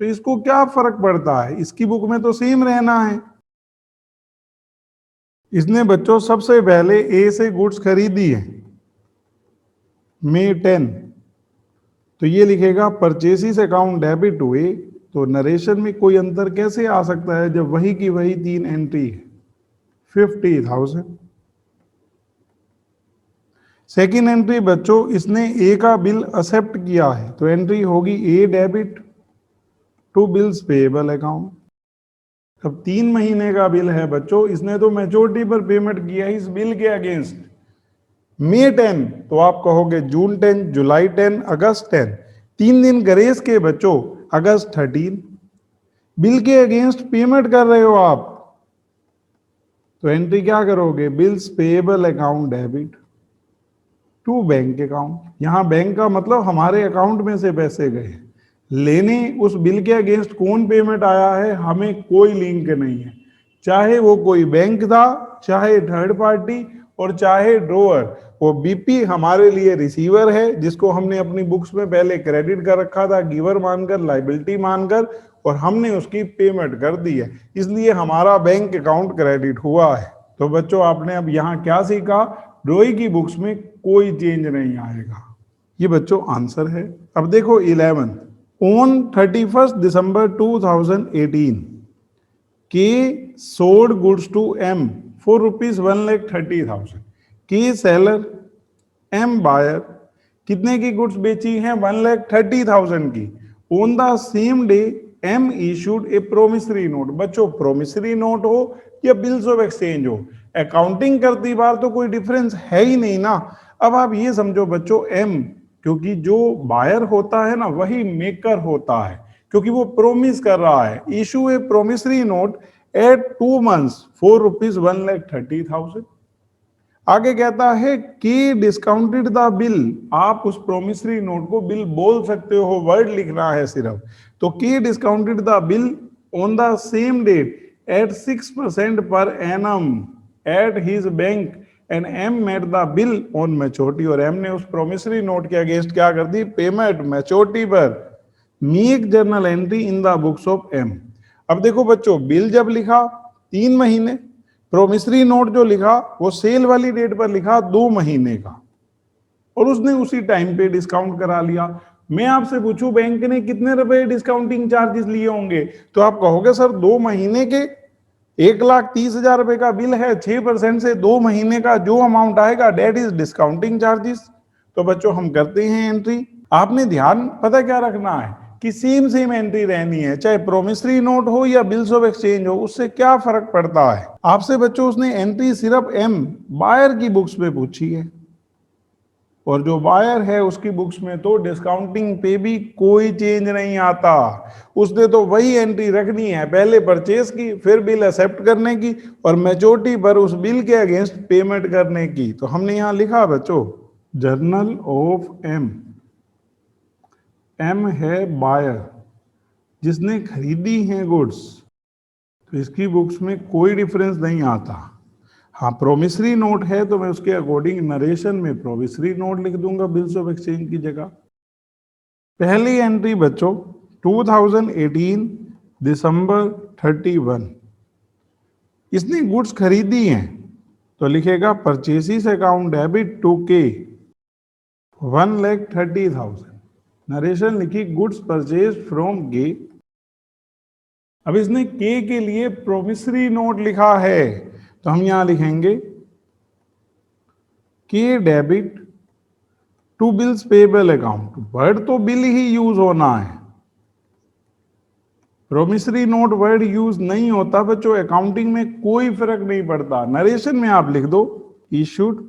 तो इसको क्या फर्क पड़ता है? इसकी बुक में तो सेम रहना है। इसने बच्चों सबसे पहले ए से गुड्स खरीदी है मई 10, तो ये लिखेगा परचेसिस अकाउंट डेबिट टू ए। तो नरेशन में कोई अंतर कैसे आ सकता है जब वही की वही 3 एंट्री है? 50,000। सेकेंड एंट्री बच्चों, इसने ए का बिल एक्सेप्ट किया है, तो एंट्री होगी A debit to bills payable account. अब 3 महीने का बिल है बच्चों, इसने तो मैच्योरिटी पर पेमेंट किया है इस बिल के अगेंस्ट मई 10, तो आप कहोगे जून 10, जुलाई 10, अगस्त 10। 3 दिन ग्रेस के बच्चों, अगस्त 13। बिल के अगेंस्ट पेमेंट कर रहे हो आप, तो एंट्री क्या करोगे? Bills payable account debit to bank account. यहां बैंक का मतलब हमारे अकाउंट में से पैसे गए। लेने उस बिल के अगेंस्ट कौन पेमेंट आया है, हमें कोई लिंक नहीं है। चाहे वो कोई बैंक था, चाहे थर्ड पार्टी, और चाहे ड्रोअर। वो बीपी हमारे लिए रिसीवर है, जिसको हमने अपनी बुक्स में पहले क्रेडिट कर रखा था, गिवर मानकर, लाइबिलिटी मानकर, और हमने उसकी पेमेंट कर दी है, इसलिए हमारा बैंक अकाउंट क्रेडिट हुआ है। तो बच्चों आपने अब यहाँ क्या सीखा? ड्रॉई की बुक्स में कोई चेंज नहीं आएगा। ये बच्चों आंसर है। अब देखो 11, ऑन 31 दिसंबर 2018 के sold goods to M for ₹1,30,000। के सेलर, एम बायर। कितने की गुड्स बेची हैं? 1,30,000 की। On the same day M issued a promissory note. बच्चों प्रोमिसरी नोट हो या बिल्स ऑफ एक्सचेंज हो, अकाउंटिंग करती बार तो कोई डिफरेंस है ही नहीं ना। अब आप ये समझो बच्चों, एम, क्योंकि जो बायर होता है ना वही मेकर होता है, क्योंकि वो प्रोमिस कर रहा है। Issue a promissory note at 2 months for ₹1,30,000। आगे कहता है कि डिस्काउंटेड द बिल। आप उस प्रोमिसरी नोट को बिल बोल सकते हो, वर्ड लिखना है सिर्फ। तो की discounted the bill on the same date at 6% per annum at his bank and M made the bill on maturity. और एम ने उस प्रोमिसरी नोट के अगेंस्ट क्या कर दी? पेमेंट मैच्योरिटी पर। Make journal entry in the books of M. अब देखो बच्चों, बिल जब लिखा 3 महीने, प्रोमिसरी नोट जो लिखा वो सेल वाली डेट पर लिखा 2 महीने का, और उसने उसी टाइम पे डिस्काउंट करा लिया। मैं आपसे पूछूं बैंक ने कितने रुपए डिस्काउंटिंग चार्जेस लिए होंगे, तो आप कहोगे सर 2 महीने के 1,30,000 रुपए का बिल है, 6% से 2 महीने का जो अमाउंट आएगा डेट इज डिस्काउंटिंग चार्जेस। तो बच्चों हम करते हैं एंट्री। आपने ध्यान पता क्या रखना है कि सेम सेम एंट्री रहनी है, चाहे प्रोमिसरी नोट हो या बिल्स ऑफ एक्सचेंज हो, उससे क्या फर्क पड़ता है। आपसे बच्चों उसने एंट्री सिर्फ एम बायर की बुक्स में पूछी है, और जो बायर है उसकी बुक्स में तो डिस्काउंटिंग पे भी कोई चेंज नहीं आता। उसने तो वही एंट्री रखनी है, पहले परचेज की, फिर बिल एक्सेप्ट करने की, और मैच्योरिटी पर उस बिल के अगेंस्ट पेमेंट करने की। तो हमने यहां लिखा बच्चों जर्नल ऑफ एम। एम है बायर, जिसने खरीदी है गुड्स, तो इसकी बुक्स में कोई डिफरेंस नहीं आता। हाँ प्रोमिसरी नोट है तो मैं उसके अकॉर्डिंग नरेशन में प्रोमिसरी नोट लिख दूंगा बिल्स ऑफ एक्सचेंज की जगह। पहली एंट्री बच्चों 2018 दिसंबर 31, इसने गुड्स खरीदी हैं तो लिखेगा परचेसिस अकाउंट डेबिट टू के 1,30,000। नरेशन लिखी गुड्स परचेज फ्रॉम के। अब इसने के लिए प्रोमिसरी नोट लिखा है तो हम यहां लिखेंगे के debit to bills payable account. Word तो बिल ही यूज होना है, प्रोमिसरी नोट वर्ड यूज नहीं होता बच्चों, अकाउंटिंग में कोई फर्क नहीं पड़ता। नरेशन में आप लिख दो issued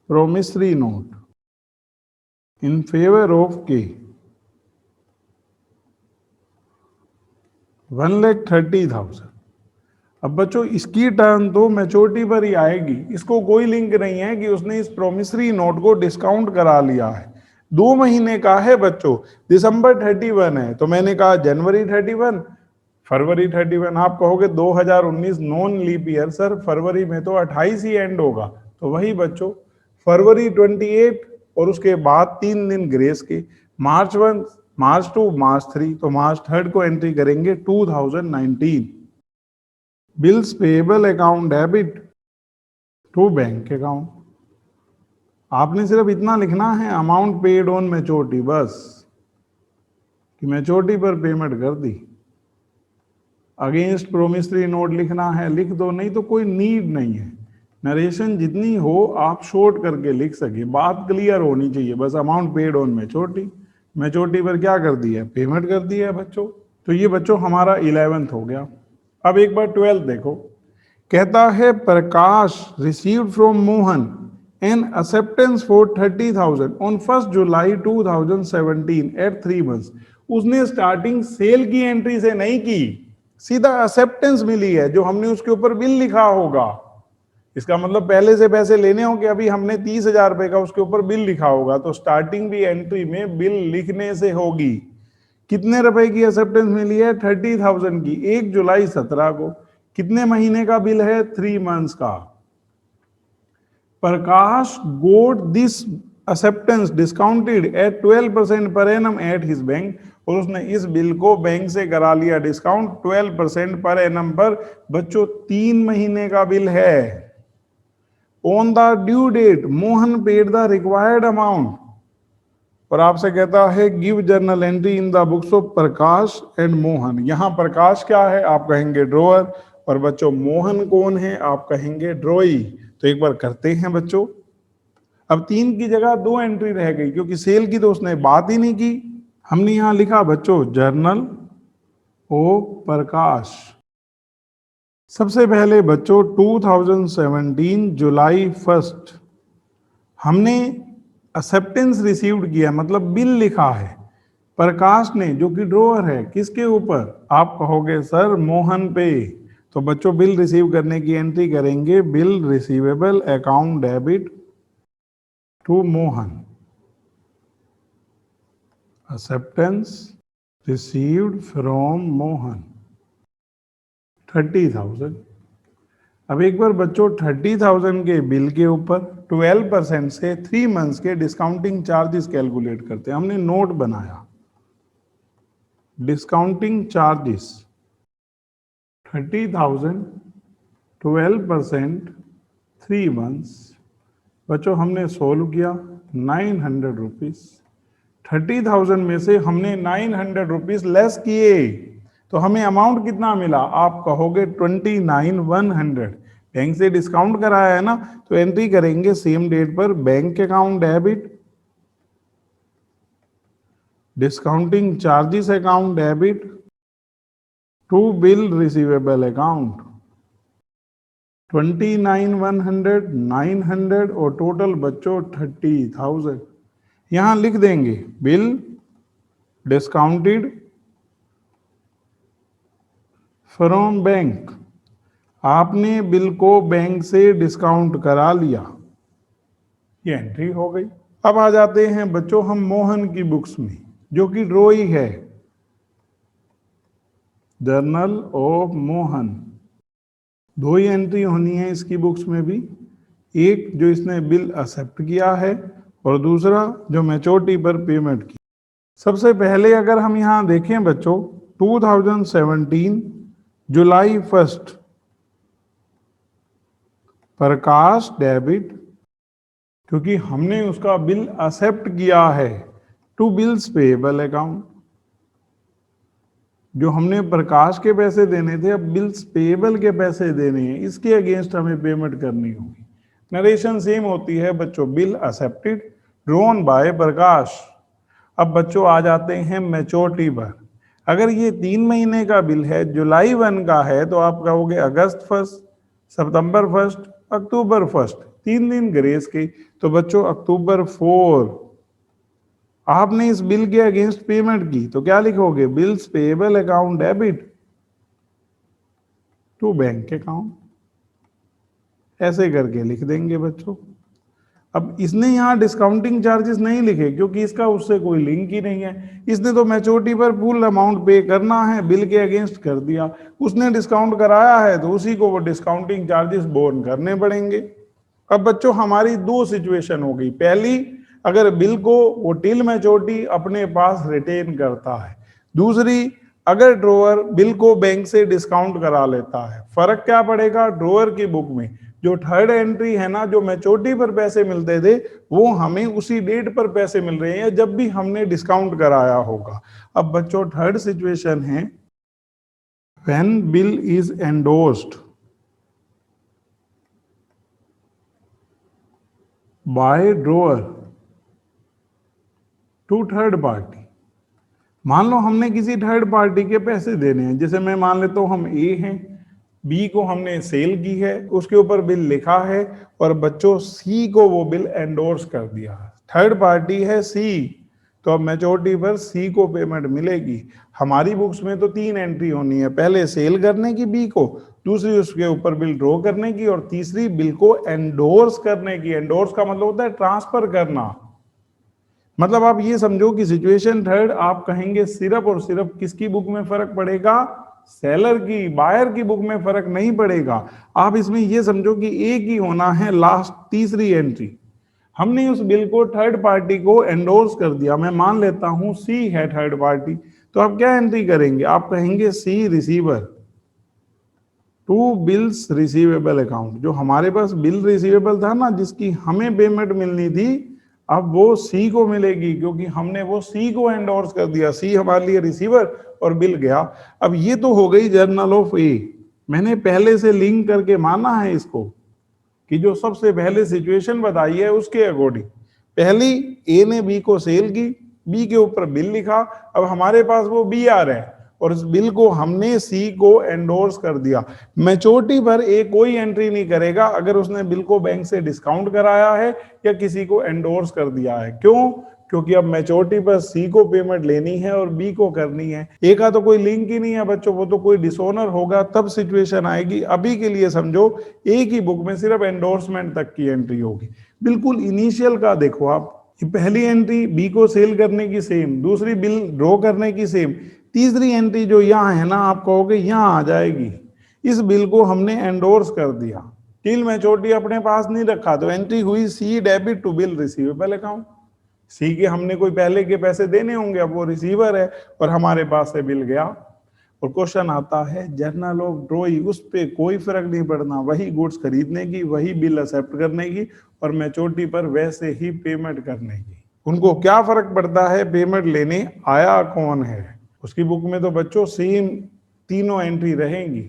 promissory note in favour of के 1,30,000। अब बच्चों इसकी टर्न तो मैच्योरिटी पर ही आएगी, इसको कोई लिंक नहीं है कि उसने इस प्रोमिसरी नोट को डिस्काउंट करा लिया है। 2 महीने का है बच्चों, दिसंबर 31 है तो मैंने कहा जनवरी 31, फरवरी 31। आप कहोगे 2019 नॉन लीप ईयर सर, फरवरी में तो 28 ही एंड होगा, तो वही बच्चों फरवरी 28 और उसके बाद 3 दिन ग्रेस के, मार्च 1, मार्च 2, मार्च 3, तो मार्च 3 को एंट्री करेंगे 2019। Bills payable account debit to bank account. आपने सिर्फ इतना लिखना है अमाउंट पेड ऑन मैच्योरिटी, बस कि मैच्योरिटी पर पेमेंट कर दी। अगेंस्ट प्रोमिसरी नोट लिखना है लिख दो, नहीं तो कोई नीड नहीं है। नरेशन जितनी हो आप शॉर्ट करके लिख सके, बात क्लियर होनी चाहिए, बस amount paid on maturity. Maturity पर क्या कर दिया, पेमेंट कर दिया है बच्चों। तो ये बच्चों हमारा 11th हो गया। अब एक बार 12th देखो, कहता है Prakash received from Mohan an acceptance for 30,000 on 1 July 2017 at 3 months। उसने स्टार्टिंग सेल की एंट्री से नहीं की, सीधा एक्सेप्टेंस मिली है जो हमने उसके ऊपर बिल लिखा होगा। इसका मतलब पहले से पैसे लेने होंगे, अभी हमने 30,000 रुपए का उसके ऊपर बिल लिखा होगा, तो स्टार्टिंग भी एंट्री में बिल लिखने से होगी। कितने रुपए की एक्सेप्टेंस मिली है, 30,000 की, 1 जुलाई 17 को। कितने महीने का बिल है, 3 months का। Prakash got this acceptance discounted at 12% per annum at his bank, और उसने इस बिल को बैंक से करा लिया डिस्काउंट 12% पर एनम पर। बच्चों 3 महीने का बिल है। On the due date Mohan paid the required amount, और आपसे कहता है give journal entry in the books of Prakash and Mohan. यहां प्रकाश क्या है, आप कहेंगे ड्रॉअर, और बच्चों मोहन कौन है, आप कहेंगे ड्रॉई। तो एक बार करते हैं बच्चों। अब 3 की जगह 2 एंट्री रह गई, क्योंकि सेल की तो उसने बात ही नहीं की। हमने यहां लिखा बच्चों जर्नल ओ प्रकाश। सबसे पहले बच्चों 2017 जुलाई 1 हमने एक्सेप्टेंस रिसीव्ड किया, मतलब बिल लिखा है प्रकाश ने, जो कि ड्रॉअर है, किसके ऊपर, आप कहोगे सर मोहन पे। तो बच्चों बिल रिसीव करने की एंट्री करेंगे bill receivable account debit to Mohan, acceptance received from Mohan 30,000। अब एक बार बच्चों 30,000 के बिल के ऊपर 12% से 3 months के डिस्काउंटिंग चार्जेस कैलकुलेट करते हैं। हमने नोट बनाया डिस्काउंटिंग चार्जेस 30,000 12% 3 मंथ्स। बच्चों हमने सोल्व किया 900 रुपीज। 30,000 में से हमने 900 रुपीज लेस किए तो हमें अमाउंट कितना मिला? आप कहोगे 29,100। बैंक से डिस्काउंट कराया है ना, तो एंट्री करेंगे सेम डेट पर bank account debit, discounting charges account debit to bill receivable account. 29,100, 900 और टोटल बच्चों 30,000। यहां लिख देंगे बिल डिस्काउंटेड फ्रॉम बैंक। आपने बिल को बैंक से डिस्काउंट करा लिया, ये एंट्री हो गई। अब आ जाते हैं बच्चों हम मोहन की बुक्स में, जो कि ड्रॉई है, जर्नल ऑफ मोहन। दो ही एंट्री होनी है इसकी बुक्स में भी, एक जो इसने बिल एक्सेप्ट किया है और दूसरा जो मैच्योरिटी पर पेमेंट की। सबसे पहले अगर हम यहां देखें बच्चों 2017 जुलाई 1 प्रकाश डेबिट, क्योंकि हमने उसका बिल एक्सेप्ट किया है, टू बिल्स पेएबल अकाउंट। जो हमने प्रकाश के पैसे देने थे अब बिल्स पेएबल के पैसे देने हैं, इसके अगेंस्ट हमें पेमेंट करनी होगी। नरेशन सेम होती है बच्चों, बिल एक्सेप्टेड ड्रॉन बाय प्रकाश। अब बच्चों आ जाते हैं मैच्योरिटी पर। अगर ये 3 महीने का बिल है, जुलाई 1 का है, तो आप कहोगे अगस्त 1, सितंबर 1, अक्टूबर 1, 3 दिन ग्रेस के, तो बच्चों अक्टूबर 4 आपने इस बिल के अगेंस्ट पेमेंट की, तो क्या लिखोगे? Bills payable account debit to bank account, ऐसे करके लिख देंगे बच्चों। अब इसने यहाँ डिस्काउंटिंग चार्जेस नहीं लिखे क्योंकि इसका उससे कोई लिंक ही नहीं है। इसने तो मैच्योरिटी पर फुल अमाउंट पे करना है, बिल के अगेंस्ट कर दिया। उसने डिस्काउंट कराया है तो उसी को वो डिस्काउंटिंग चार्जेस बोर्न करने पड़ेंगे। अब बच्चों हमारी दो सिचुएशन हो गई। पहली, अगर बिल को वो टिल मैच्योरिटी अपने पास रिटेन करता है। दूसरी, अगर ड्रॉअर बिल को बैंक से डिस्काउंट करा लेता है। फर्क क्या पड़ेगा? ड्रॉअर की बुक में जो थर्ड एंट्री है ना, जो मैच्योरिटी पर पैसे मिलते थे, वो हमें उसी डेट पर पैसे मिल रहे हैं जब भी हमने डिस्काउंट कराया होगा। अब बच्चों थर्ड सिचुएशन है when bill is endorsed by drawer to third party. मान लो हमने किसी थर्ड पार्टी के पैसे देने हैं, जैसे मैं मान लेता हूं हम ए हैं, बी को हमने सेल की है, उसके ऊपर बिल लिखा है, और बच्चों सी को वो बिल एंडोर्स कर दिया। थर्ड पार्टी है सी, तो अब मैच्योरिटी पर सी को पेमेंट मिलेगी। हमारी बुक्स में तो 3 एंट्री होनी है, पहले सेल करने की बी को, दूसरी उसके ऊपर बिल ड्रॉ करने की, और तीसरी बिल को एंडोर्स करने की। एंडोर्स का मतलब होता है ट्रांसफर करना। मतलब आप ये समझो कि सिचुएशन थर्ड, आप कहेंगे सिर्फ और सिर्फ किसकी बुक में फर्क पड़ेगा? सेलर की, बायर की बुक में फर्क नहीं पड़ेगा। आप इसमें ये समझो कि एक ही होना है लास्ट तीसरी एंट्री। हमने उस बिल को थर्ड पार्टी को एंडोर्स कर दिया। मैं मान लेता हूं सी है थर्ड पार्टी, तो आप क्या एंट्री करेंगे? आप कहेंगे C receiver to bills receivable account. जो हमारे पास बिल रिसीवेबल था ना, जिसकी हमें पेमेंट मिलनी थी, अब वो सी को मिलेगी क्योंकि हमने वो सी को एंडोर्स कर दिया। सी हमारे लिए रिसीवर और बिल गया। अब ये तो हो गई जर्नल ऑफ ए। मैंने पहले से लिंक करके माना है इसको कि जो सबसे पहले सिचुएशन बताई है उसके अकॉर्डिंग। पहली, ए ने बी को सेल की, बी के ऊपर बिल लिखा, अब हमारे पास वो बी आ रहा है और इस बिल को हमने सी को एंडोर्स कर दिया। मैच्योरिटी पर ए कोई एंट्री नहीं करेगा अगर उसने बिल को बैंक से डिस्काउंट कराया है या किसी को एंडोर्स कर दिया है। क्यों? क्योंकि अब मैच्योरिटी पर सी को पेमेंट लेनी है और बी को करनी है। ए का तो कोई लिंक ही नहीं है बच्चों, वो तो कोई डिसऑनर होगा तब सिचुएशन आएगी। अभी के लिए समझो ए की बुक में सिर्फ एंडोर्समेंट तक की एंट्री होगी। बिल्कुल इनिशियल का देखो आप, पहली एंट्री बी को सेल करने की सेम, दूसरी बिल ड्रॉ करने की सेम, तीसरी एंट्री जो यहाँ है ना, आप कहोगे यहाँ आ जाएगी। इस बिल को हमने एंडोर्स कर दिया, टिल मैच्योरिटी अपने पास नहीं रखा, तो एंट्री हुई C debit to bill receivable account. C के हमने कोई पहले के पैसे देने होंगे, अब वो रिसीवर है और हमारे पास से बिल गया। और क्वेश्चन आता है जर्नल ऑफ ड्रॉई, उस पे कोई फर्क नहीं पड़ना, वही गुड्स खरीदने की, वही बिल एक्सेप्ट करने की और मैच्योरिटी पर वैसे ही पेमेंट करने की। उनको क्या फर्क पड़ता है पेमेंट लेने आया कौन है। उसकी बुक में तो बच्चों सेम तीनों एंट्री रहेंगी।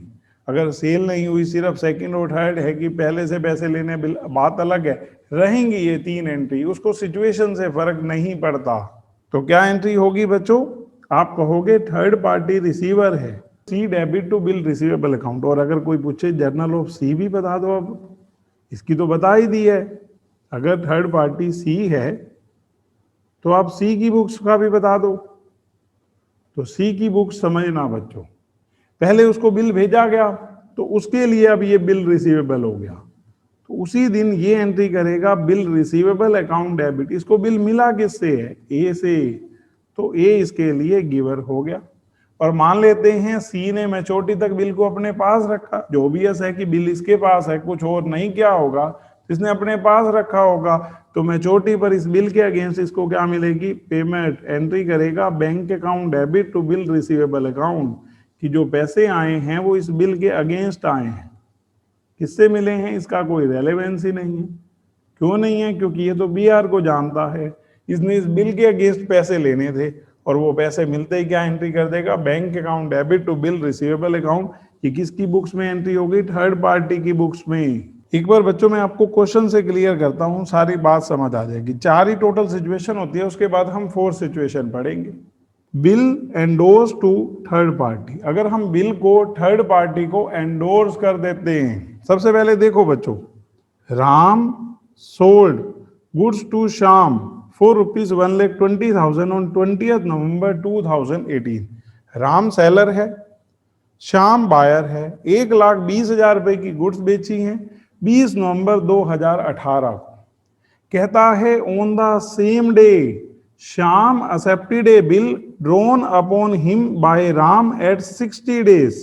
अगर सेल नहीं हुई, सिर्फ सेकंड और थर्ड है कि पहले से पैसे लेने, बात अलग है, रहेंगी ये 3 एंट्री। उसको सिचुएशन से फर्क नहीं पड़ता। तो क्या एंट्री होगी बच्चों, आप कहोगे थर्ड पार्टी रिसीवर है, C debit to bill receivable account. और अगर कोई पूछे जर्नल ऑफ सी भी बता दो, अब इसकी तो बता ही दी है। अगर थर्ड पार्टी सी है तो आप सी की बुक्स का भी बता दो। तो सी की बुक्स समझना बच्चों, पहले उसको बिल भेजा गया तो उसके लिए अब ये बिल रिसीवेबल हो गया, तो उसी दिन ये एंट्री करेगा बिल रिसीवेबल अकाउंट डेबिट। इसको बिल मिला किससे है, ए से, तो ए इसके लिए गिवर हो गया। और मान लेते हैं सी ने मैच्योरिटी तक बिल को अपने पास रखा, जो ऑब्वियस है कि बिल इसके पास है, कुछ और नहीं क्या होगा, इसने अपने पास रखा होगा। तो मैच्योरिटी पर इस बिल के अगेंस्ट इसको क्या मिलेगी, पेमेंट। एंट्री करेगा bank account debit to bill receivable account, कि जो पैसे आए हैं वो इस बिल के अगेंस्ट आए हैं। किससे मिले हैं इसका कोई रेलेवेंस ही नहीं है। क्यों नहीं है, क्योंकि ये तो बीआर को जानता है, इसने इस बिल के अगेंस्ट पैसे लेने थे और वो पैसे मिलते ही क्या एंट्री कर देगा, bank account debit to bill receivable account. ये किसकी बुक्स में एंट्री होगी, थर्ड पार्टी की बुक्स में। एक बार बच्चों मैं आपको क्वेश्चन से क्लियर करता हूं, सारी बात समझ आ जाएगी। 4 ही टोटल सिचुएशन होती है, उसके बाद हम 4 सिचुएशन पढ़ेंगे। Bill endorse to third party, अगर हम बिल को थर्ड पार्टी को एंडोर्स कर देते हैं, सबसे पहले देखो बच्चों, Ram sold goods to Shyam for ₹1,20,000 on 20th November 2018। Ram seller है, श्याम बायर है, 1,20,000 रुपए की गुड्स बेची हैं 20 नवंबर 2018 को। कहता है on the same day Shyam accepted a bill drawn upon him by Ram at 60 days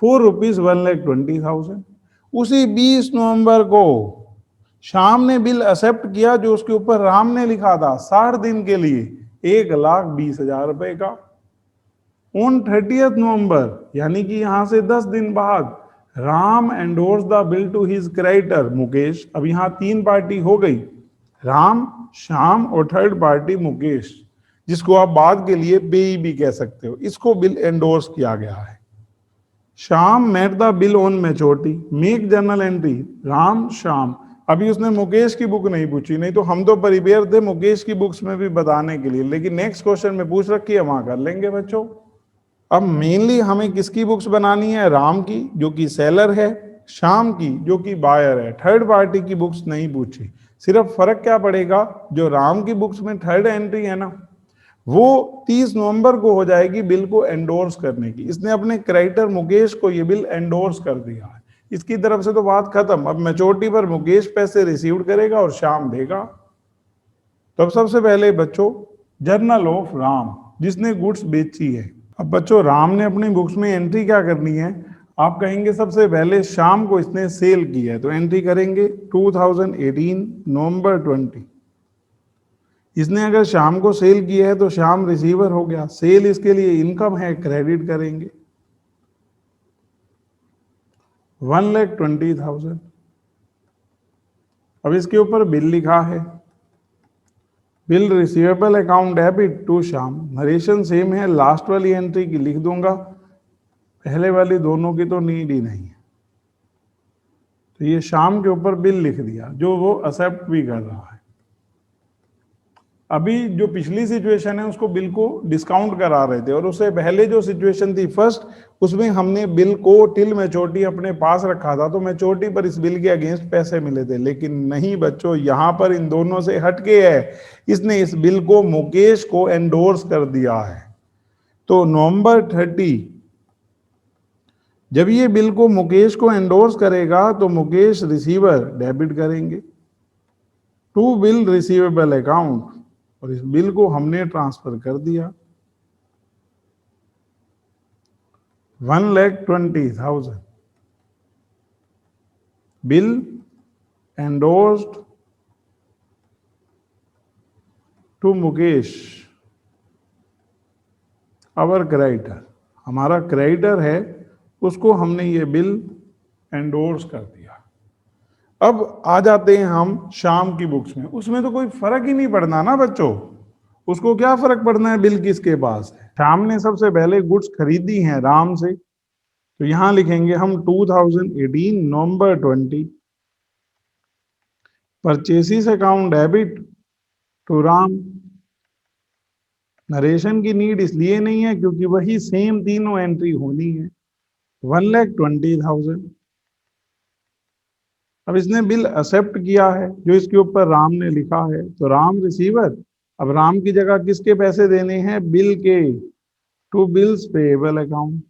for ₹1,20,000। उसी 20 नवंबर को श्याम ने बिल एक्सेप्ट किया जो उसके ऊपर राम ने लिखा था 60 दिन के लिए 1,20,000 रुपए का। ऑन 30th नवंबर, यानी कि यहां से 10 दिन बाद, Ram endorse the bill to his creditor Mukesh. अब यहां 3 पार्टी हो गई, राम, श्याम और थर्ड पार्टी मुकेश, जिसको आप बाद के लिए पेई भी कह सकते हो। इसको बिल एंडोर्स किया गया है। Shyam met the bill on maturity, make journal entry, Ram Shyam. अभी उसने मुकेश की बुक नहीं पूछी, नहीं तो हम तो प्रिपेयर थे मुकेश की बुक्स में भी बताने के लिए, लेकिन नेक्स्ट क्वेश्चन में पूछ रखी है, वहां कर लेंगे बच्चों। अब मेनली हमें किसकी बुक्स बनानी है, राम की जो कि सेलर है, श्याम की जो कि बायर है। थर्ड पार्टी की बुक्स नहीं पूछी। सिर्फ फर्क क्या पड़ेगा, जो राम की बुक्स में थर्ड एंट्री है ना, वो 30 नवंबर को हो जाएगी बिल को एंडोर्स करने की। इसने अपने क्रेडिटर मुकेश को ये बिल एंडोर्स कर दिया है, इसकी तरफ से तो बात खत्म। अब मैच्योरिटी पर मुकेश पैसे रिसीव करेगा और श्याम देगा। तो अब सबसे पहले बच्चों जर्नल ऑफ राम, जिसने गुड्स बेची है। अब बच्चों राम ने अपनी बुक्स में एंट्री क्या करनी है, आप कहेंगे सबसे पहले शाम को इसने सेल की है, तो एंट्री करेंगे 2018 नवंबर 20। इसने अगर शाम को सेल किया है तो शाम रिसीवर हो गया, सेल इसके लिए इनकम है, क्रेडिट करेंगे 1,20,000। अब इसके ऊपर बिल लिखा है, bill receivable account debit to Shyam. Narration same है, लास्ट वाली एंट्री की लिख दूंगा, पहले वाली दोनों की तो नीड ही नहीं है। तो ये शाम के ऊपर बिल लिख दिया जो वो एक्सेप्ट भी कर रहा है। अभी जो पिछली सिचुएशन है उसको बिल को डिस्काउंट करा रहे थे, और उससे पहले जो सिचुएशन थी फर्स्ट, उसमें हमने बिल को टिल मैच्योरिटी अपने पास रखा था, तो मैच्योरिटी पर इस बिल के अगेंस्ट पैसे मिले थे। लेकिन नहीं बच्चों, यहां पर इन दोनों से हटके है, इसने इस बिल को मुकेश को एंडोर्स कर दिया है। तो नवंबर 30 जब ये बिल को मुकेश को एंडोर्स करेगा तो मुकेश रिसीवर डेबिट करेंगे टू बिल रिसीवेबल अकाउंट, और इस बिल को हमने ट्रांसफर कर दिया 1,20,000। Bill endorsed to Mukesh, our creditor. हमारा क्रेडिटर है, उसको हमने ये बिल एंडोर्स कर दिया। अब आ जाते हैं हम शाम की बुक्स में, उसमें तो कोई फर्क ही नहीं पड़ना ना बच्चों। उसको क्या फर्क पड़ना है बिल किसके पास है। शाम ने सबसे पहले गुड्स खरीदी हैं राम से, तो यहां लिखेंगे हम 2018 नवंबर 20 purchases account debit to Ram. Narration की नीड इसलिए नहीं है क्योंकि वही सेम तीनों एंट्री होनी है। 1,20,000। अब इसने बिल एक्सेप्ट किया है जो इसके ऊपर राम ने लिखा है, तो राम रिसीवर। अब राम की जगह किसके पैसे देने हैं, बिल के, टू बिल्स पेएबल अकाउंट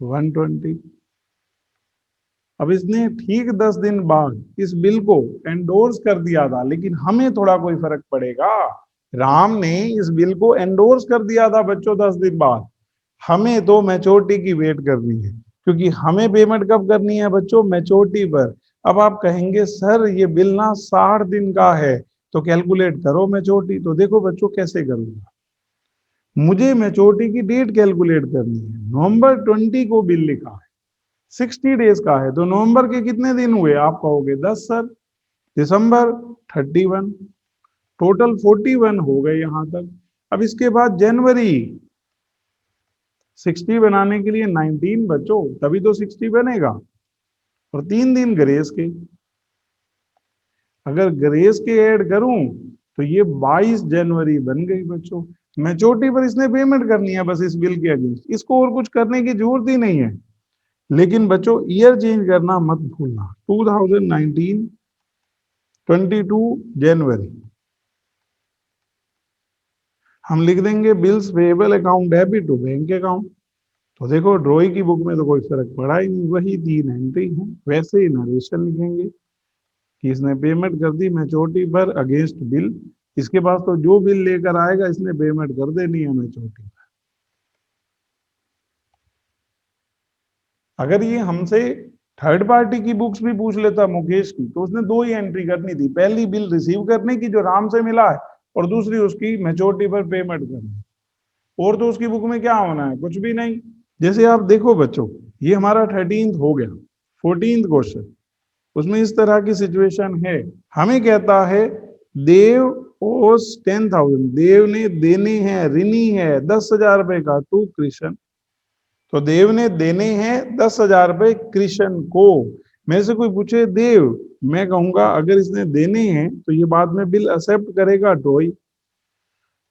120। अब इसने ठीक 10 दिन बाद इस बिल को एंडोर्स कर दिया था, लेकिन हमें थोड़ा कोई फर्क पड़ेगा। राम ने इस बिल को एंडोर्स कर दिया था बच्चों 10 दिन बाद, हमें तो मैच्योरिटी की वेट करनी है, क्योंकि हमें पेमेंट कब करनी है बच्चों, मैच्योरिटी पर। अब आप कहेंगे सर ये बिल ना 60 दिन का है, तो कैलकुलेट करो मैच्योरिटी। तो देखो बच्चों कैसे करूंगा, मुझे मैच्योरिटी की डेट कैलकुलेट करनी है। नवंबर 20 को बिल लिखा है, 60 डेज का है, तो नवंबर के कितने दिन हुए, आप कहोगे 10 सर। दिसंबर 31, टोटल 41 हो गए यहां तक। अब इसके बाद जनवरी 60 बनाने के लिए 19 बच्चों, तभी तो 60 बनेगा, और 3 दिन ग्रेस के। अगर ग्रेस के ऐड करूं तो ये 22 जनवरी बन गई बच्चों। मैच्योरिटी पर इसने पेमेंट करनी है बस इस बिल के अगेंस्ट, इसको और कुछ करने की जरूरत ही नहीं है। लेकिन बच्चों ईयर चेंज करना मत भूलना, 2019 22 जनवरी हम लिख देंगे bills payable account debit to bank account. तो देखो ड्रॉइंग की बुक में तो कोई फर्क पड़ा ही नहीं, वही 3 एंट्री है। वैसे ही नरेशन लिखेंगे कि इसने पेमेंट कर दी मैच्योरिटी पर अगेंस्ट बिल। इसके पास तो जो बिल लेकर आएगा इसने पेमेंट कर देनी है मैच्योरिटी पर। अगर ये हमसे थर्ड पार्टी की बुक्स भी पूछ लेता मुकेश की, तो उसने 2 ही एंट्री करनी थी, पहली बिल रिसीव करने की जो राम से मिला है, और दूसरी उसकी मैच्योरिटी पर पेमेंट करनी। और तो उसकी बुक में क्या होना है, कुछ भी नहीं। जैसे आप देखो बच्चों, ये हमारा 13th हो गया। 14th क्वेश्चन, उसमें इस तरह की सिचुएशन है, हमें कहता है देव ओस 10,000, देव ने देने हैं, ऋणी है 10,000 रुपए का टू कृष्ण। तो देव ने देने हैं 10,000 रुपए कृष्ण को। मेरे से कोई पूछे देव, मैं कहूंगा अगर इसने देने हैं तो ये बाद में बिल एक्सेप्ट करेगा ड्रॉई,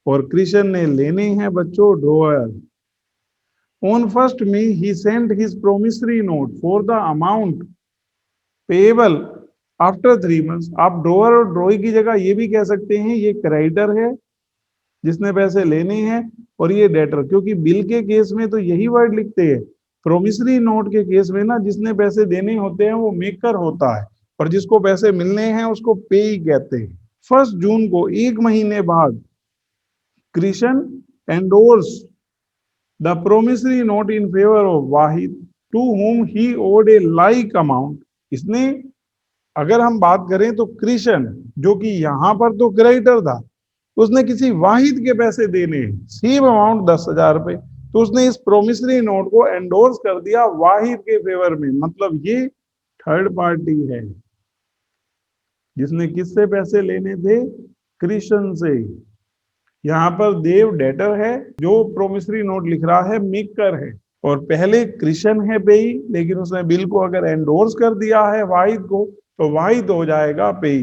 और कृष्ण ने लेने हैं बच्चों ड्रॉयर। ऑन फर्स्ट में ही sent his promissory note for the amount payable after 3 months। आप ड्रॉअर और ड्रॉई की जगह ये भी कह सकते हैं ये क्रेडिटर है जिसने पैसे लेने हैं, और ये डेटर, क्योंकि बिल के केस में तो यही वर्ड लिखते हैं। प्रोमिसरी नोट के केस में ना जिसने पैसे देने होते हैं वो मेकर होता है, और जिसको पैसे मिलने हैं उसको पे ही कहते हैं। 1 जून को, 1 महीने बाद, Krishna endorse the promissory note in favour of Wahid to whom he owed a like amount। इसने, अगर हम बात करें तो कृष्ण जो कि यहां पर तो क्रेडिटर था, उसने किसी वाहिद के पैसे देने सेम अमाउंट 10,000 रुपए, तो उसने इस प्रोमिसरी नोट को एंडोर्स कर दिया वाहिद के फेवर में। मतलब ये थर्ड पार्टी है जिसने किससे पैसे लेने थे, कृष्ण से। यहाँ पर देव डेटर है, जो प्रोमिसरी नोट लिख रहा है मेकर है, और पहले कृष्ण है पेई, लेकिन उसने बिल को अगर एंडोर्स कर दिया है वाहिद को, तो वाहिद हो जाएगा payee.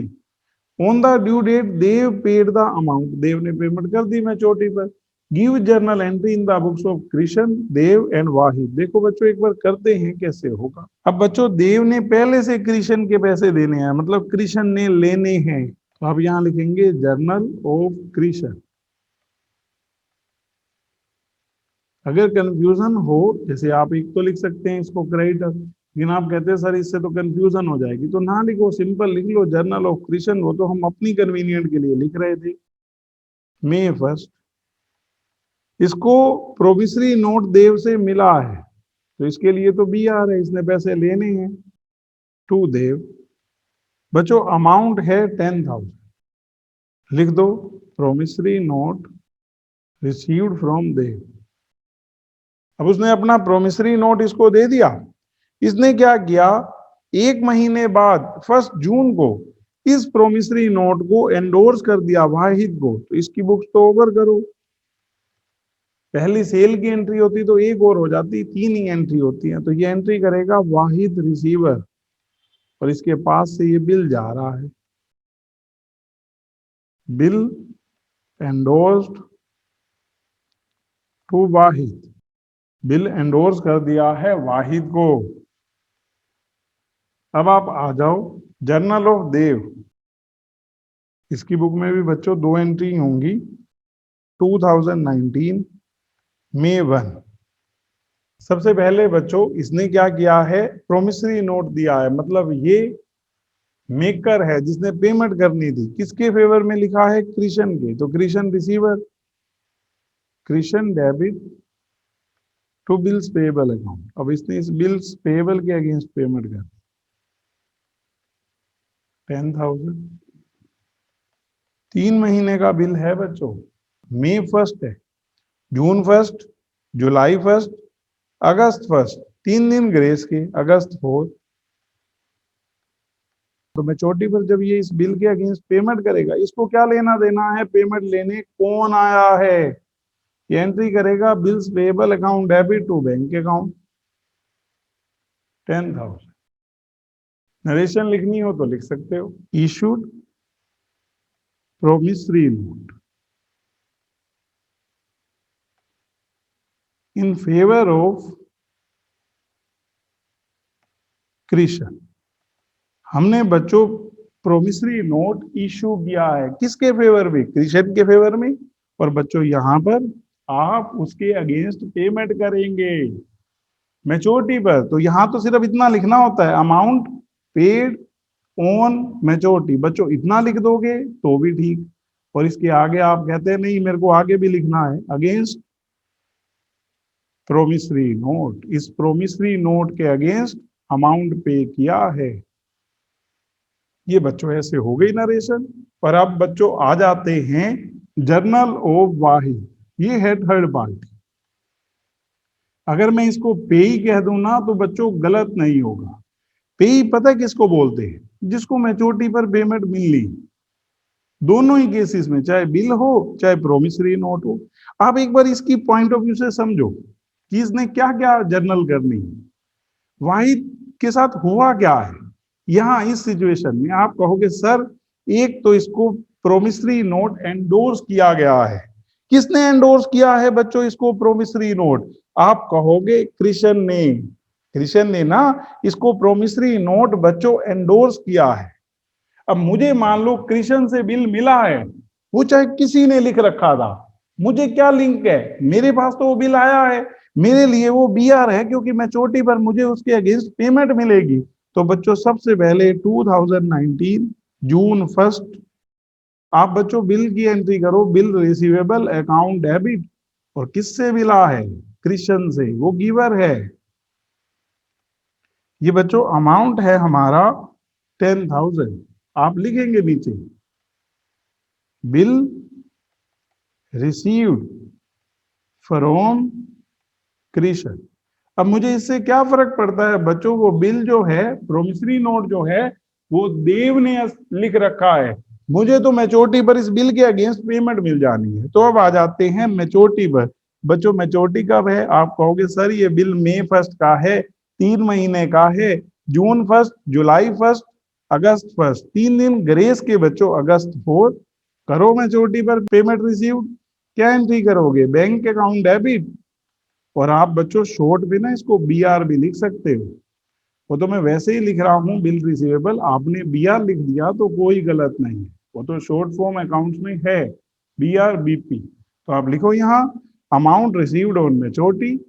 On the due date Dev paid the amount, Dev ने पेमेंट कर दी मैच्योरिटी पर। Give journal entry in the books of Krishna, Dev and Wahid. देखो बच्चों एक बार करते हैं कैसे होगा। अब बच्चों देव ने पहले से कृष्ण के पैसे देने हैं, मतलब कृष्ण ने लेने हैं, तो आप यहाँ लिखेंगे जर्नल ऑफ कृष्ण। अगर कंफ्यूजन हो, जैसे आप एक तो लिख सकते हैं इसको क्रेडिटर, लेकिन आप कहते हैं सर इससे तो कंफ्यूजन हो जाएगी, तो ना लिखो, सिंपल लिख लो जर्नल ऑफ कृष्ण। वो तो हम अपनी कन्वीनियंट के लिए लिख रहे थे। May 1, इसको प्रोमिसरी नोट देव से मिला है, तो इसके लिए तो बी आर है, इसने पैसे लेने हैं टू देव। बच्चों अमाउंट है 10,000, लिख दो प्रोमिसरी नोट रिसीव्ड फ्रॉम देव। अब उसने अपना प्रोमिसरी नोट इसको दे दिया। इसने क्या किया, 1 महीने बाद 1 जून को इस प्रोमिसरी नोट को एंडोर्स कर दिया वाहिद को, तो इसकी बुक्स तो ओवर करो। पहली सेल की एंट्री होती तो एक और हो जाती, 3 ही एंट्री होती है। तो ये एंट्री करेगा वाहिद रिसीवर, और इसके पास से ये बिल जा रहा है, bill endorsed to Wahid, bill endorse कर दिया है वाहिद को। अब आप आ जाओ जर्नल ऑफ देव, इसकी बुक में भी बच्चों 2 एंट्री होंगी। 2019 May 1। सबसे पहले बच्चों इसने क्या किया है, प्रोमिसरी नोट दिया है, मतलब ये मेकर है जिसने पेमेंट करनी थी, किसके फेवर में लिखा है, कृष्ण के, तो Krishna receiver, Krishna debit to bills payable account. अब इसने इस बिल्स पेएबल के अगेंस्ट पेमेंट कर 10,000। 3 महीने का बिल है बच्चों, May 1 है, June 1, July 1, August 1, 3 दिन ग्रेस के, August 4। तो मैच्योरिटी पर जब ये इस बिल के अगेंस्ट पेमेंट करेगा, इसको क्या लेना देना है, पेमेंट लेने कौन आया है, ये एंट्री करेगा bills payable account debit to bank account 10,000। Narration लिखनी हो तो लिख सकते हो, issued promissory note in favour of Krishna. हमने बच्चों प्रोमिसरी नोट इशू किया है किसके फेवर में, कृष्ण के फेवर में। और बच्चों यहां पर आप उसके अगेंस्ट पेमेंट करेंगे मैच्योरिटी पर, तो यहां तो सिर्फ इतना लिखना होता है, अमाउंट पेड ऑन मैच्योरिटी। बच्चों इतना लिख दोगे तो भी ठीक, और इसके आगे आप कहते हैं नहीं मेरे को आगे भी लिखना है, अगेंस्ट प्रोमिसरी नोट, इस प्रोमिसरी नोट के अगेंस्ट अमाउंट पे किया है। ये बच्चों ऐसे हो गई नरेशन। और अब बच्चों आ जाते हैं जर्नल ऑफ वाहिद, ये है थर्ड पार्टी। अगर मैं इसको पे ही कह दूं ना तो बच्चों गलत नहीं होगा। पे ही पता है किसको बोलते हैं, जिसको मैच्योरिटी पर पेमेंट मिल ली, दोनों ही केसेस में, चाहे बिल हो चाहे प्रोमिसरी नोट हो। आप एक बार इसकी पॉइंट ऑफ व्यू से समझो कि इसने क्या क्या जर्नल करनी है, वाहिद के साथ हुआ क्या है। यहां इस सिचुएशन में आप कहोगे सर एक तो इसको प्रोमिसरी नोट एंडोर्स किया गया है, किसने एंडोर्स किया है बच्चों इसको प्रोमिसरी नोट, आप कहोगे कृष्ण ने, कृष्ण ने ना इसको प्रोमिसरी नोट बच्चों एंडोर्स किया है। अब मुझे मान लो कृष्ण से बिल मिला है, वो चाहे किसी ने लिख रखा था, मुझे क्या लिंक है, मेरे पास तो वो बिल आया है, मेरे लिए वो बीआर है, क्योंकि मैच्योरिटी पर मुझे उसके अगेंस्ट पेमेंट मिलेगी। तो बच्चों सबसे पहले 2019 जून 1 आप बच्चों बिल की एंट्री करो, बिल रिसीवेबल अकाउंट डेबिट, और किससे मिला है, कृष्ण से, वो गिवर है। ये बच्चों अमाउंट है हमारा 10,000, आप लिखेंगे नीचे बिल रिसीव्ड फ्रॉम कृष्ण। अब मुझे इससे क्या फर्क पड़ता है बच्चों, वो बिल जो है प्रोमिसरी नोट जो है वो देव ने लिख रखा है, मुझे तो मैच्योरिटी पर इस बिल के अगेंस्ट पेमेंट मिल जानी है। तो अब आ जाते हैं मैच्योरिटी पर। बच्चों मैच्योरिटी कब है, आप कहोगे सर ये बिल May 1 का है, 3 महीने का है, June 1, July 1, August 1, 3 दिन ग्रेस के बच्चों, August 4 करो मैच्योरिटी पर पेमेंट रिसीव। क्या एंट्री करोगे, बैंक अकाउंट डेबिट, और आप बच्चों शॉर्ट में ना इसको बीआर भी लिख सकते हो, वो तो मैं वैसे ही लिख रहा हूँ बिल रिसीवेबल, आपने बीआर लिख दिया तो कोई गलत नहीं है, वो तो शॉर्ट फॉर्म अकाउंट्स में है बीआर बीपी। तो आप लिखो यहाँ अमाउंट रिसीव्ड ऑन मैच्योरिटी।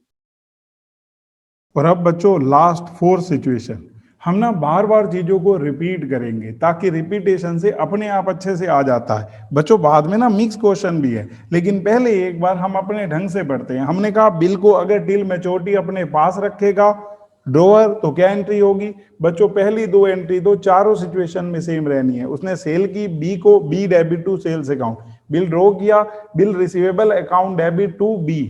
और अब बच्चों लास्ट 4 सिचुएशन, हम ना बार बार चीजों को रिपीट करेंगे ताकि रिपीटेशन से अपने आप अच्छे से आ जाता है। बच्चों बाद में ना मिक्स क्वेश्चन भी है, लेकिन पहले एक बार हम अपने ढंग से पढ़ते हैं। हमने कहा बिल को अगर टिल मैच्योरिटी अपने पास रखेगा ड्रॉअर तो क्या एंट्री होगी बच्चों, पहली 2 एंट्री तो चारों सिचुएशन में सेम रहनी है। उसने सेल की, बी को B debit to sales account, bill draw किया, bill receivable account debit to B.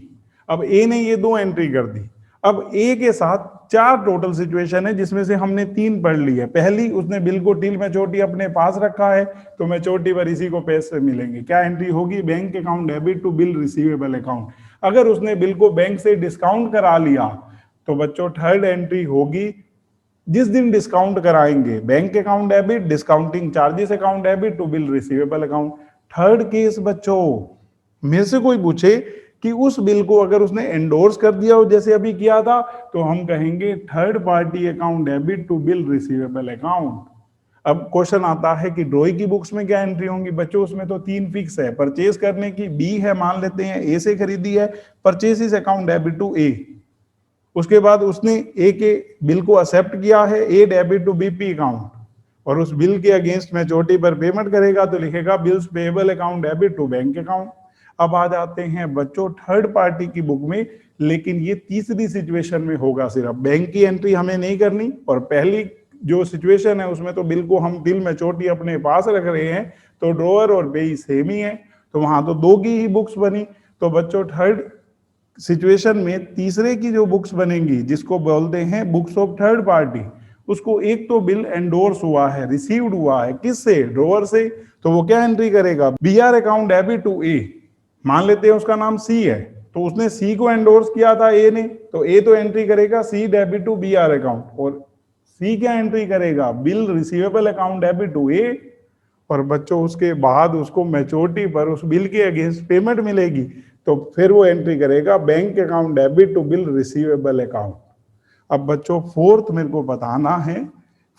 अब ए ने ये 2 एंट्री कर दी। अब ए के साथ 4 टोटल सिचुएशन है जिसमें से हमने 3 पढ़ ली है। पहली, उसने बिल को टिल मैच्योरिटी अपने पास रखा है तो मैच्योरिटी पर इसी को पैसे मिलेंगे। क्या एंट्री होगी? Bank account debit to bill receivable account. अगर उसने बिल को बैंक से डिस्काउंट करा लिया तो बच्चों थर्ड एंट्री होगी, जिस दिन डिस्काउंट कराएंगे bank account debit, discounting charges account debit to bill receivable account. Third case बच्चों, मेरे से कोई पूछे कि उस बिल को अगर उसने एंडोर्स कर दिया हो जैसे अभी किया था तो हम कहेंगे third party account debit to bill receivable account. अब क्वेश्चन आता है कि ड्रॉई की बुक्स में क्या एंट्री होंगी बच्चों? उसमें तो 3 फिक्स है। परचेज करने की बी है, मान लेते हैं ए से खरीदी है, परचेसिस अकाउंट डेबिट टू ए। उसके बाद उसने ए के बिल को एक्सेप्ट किया है, A debit to BP account, और उस बिल के अगेंस्ट मैच्योरिटी पर पेमेंट करेगा तो लिखेगा bills payable account debit to bank account. अब आ जाते हैं बच्चों थर्ड पार्टी की बुक में, लेकिन ये तीसरी सिचुएशन में होगा। सिर्फ बैंक की एंट्री हमें नहीं करनी, और पहली जो सिचुएशन है उसमें तो बिल को हम बिल मैच्योरिटी अपने पास रख रहे हैं तो ड्रॉअर और पेई सेम ही है, तो वहां तो 2 की ही बुक्स बनी। तो बच्चों थर्ड सिचुएशन में तीसरे की जो बुक्स बनेंगी जिसको बोलते हैं बुक्स ऑफ थर्ड पार्टी, उसको एक तो बिल एंडोर्स हुआ है, रिसीव्ड हुआ है, किससे? ड्रॉअर से, तो वो क्या एंट्री करेगा? बीआर अकाउंट डेबिट टू ए। मान लेते हैं उसका नाम सी है, तो उसने सी को एंडोर्स किया था ए ने, तो ए तो एंट्री करेगा C debit to BR account, और सी क्या एंट्री करेगा? Bill receivable account debit to A. और बच्चों उसके बाद उसको मैच्योरिटी पर उस बिल के अगेंस्ट पेमेंट मिलेगी तो फिर वो एंट्री करेगा bank account debit to bill receivable account. अब बच्चों फोर्थ मेरे को बताना है,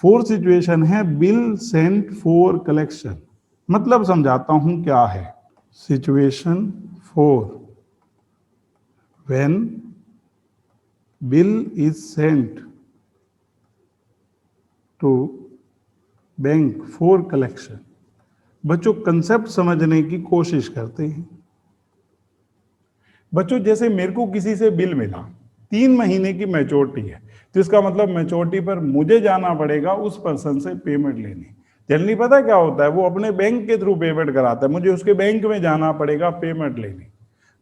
फोर्थ सिचुएशन है बिल सेंट फॉर कलेक्शन। मतलब समझाता हूं क्या है। Situation 4, when bill is sent to bank for collection. बच्चों कंसेप्ट समझने की कोशिश करते हैं। बच्चों जैसे मेरे को किसी से बिल मिला, 3 महीने की मैच्योरिटी है, तो इसका मतलब मैच्योरिटी पर मुझे जाना पड़ेगा उस पर्सन से पेमेंट लेने। जनरली पता क्या होता है, वो अपने बैंक के थ्रू पेमेंट कराता है, मुझे उसके बैंक में जाना पड़ेगा पेमेंट लेने।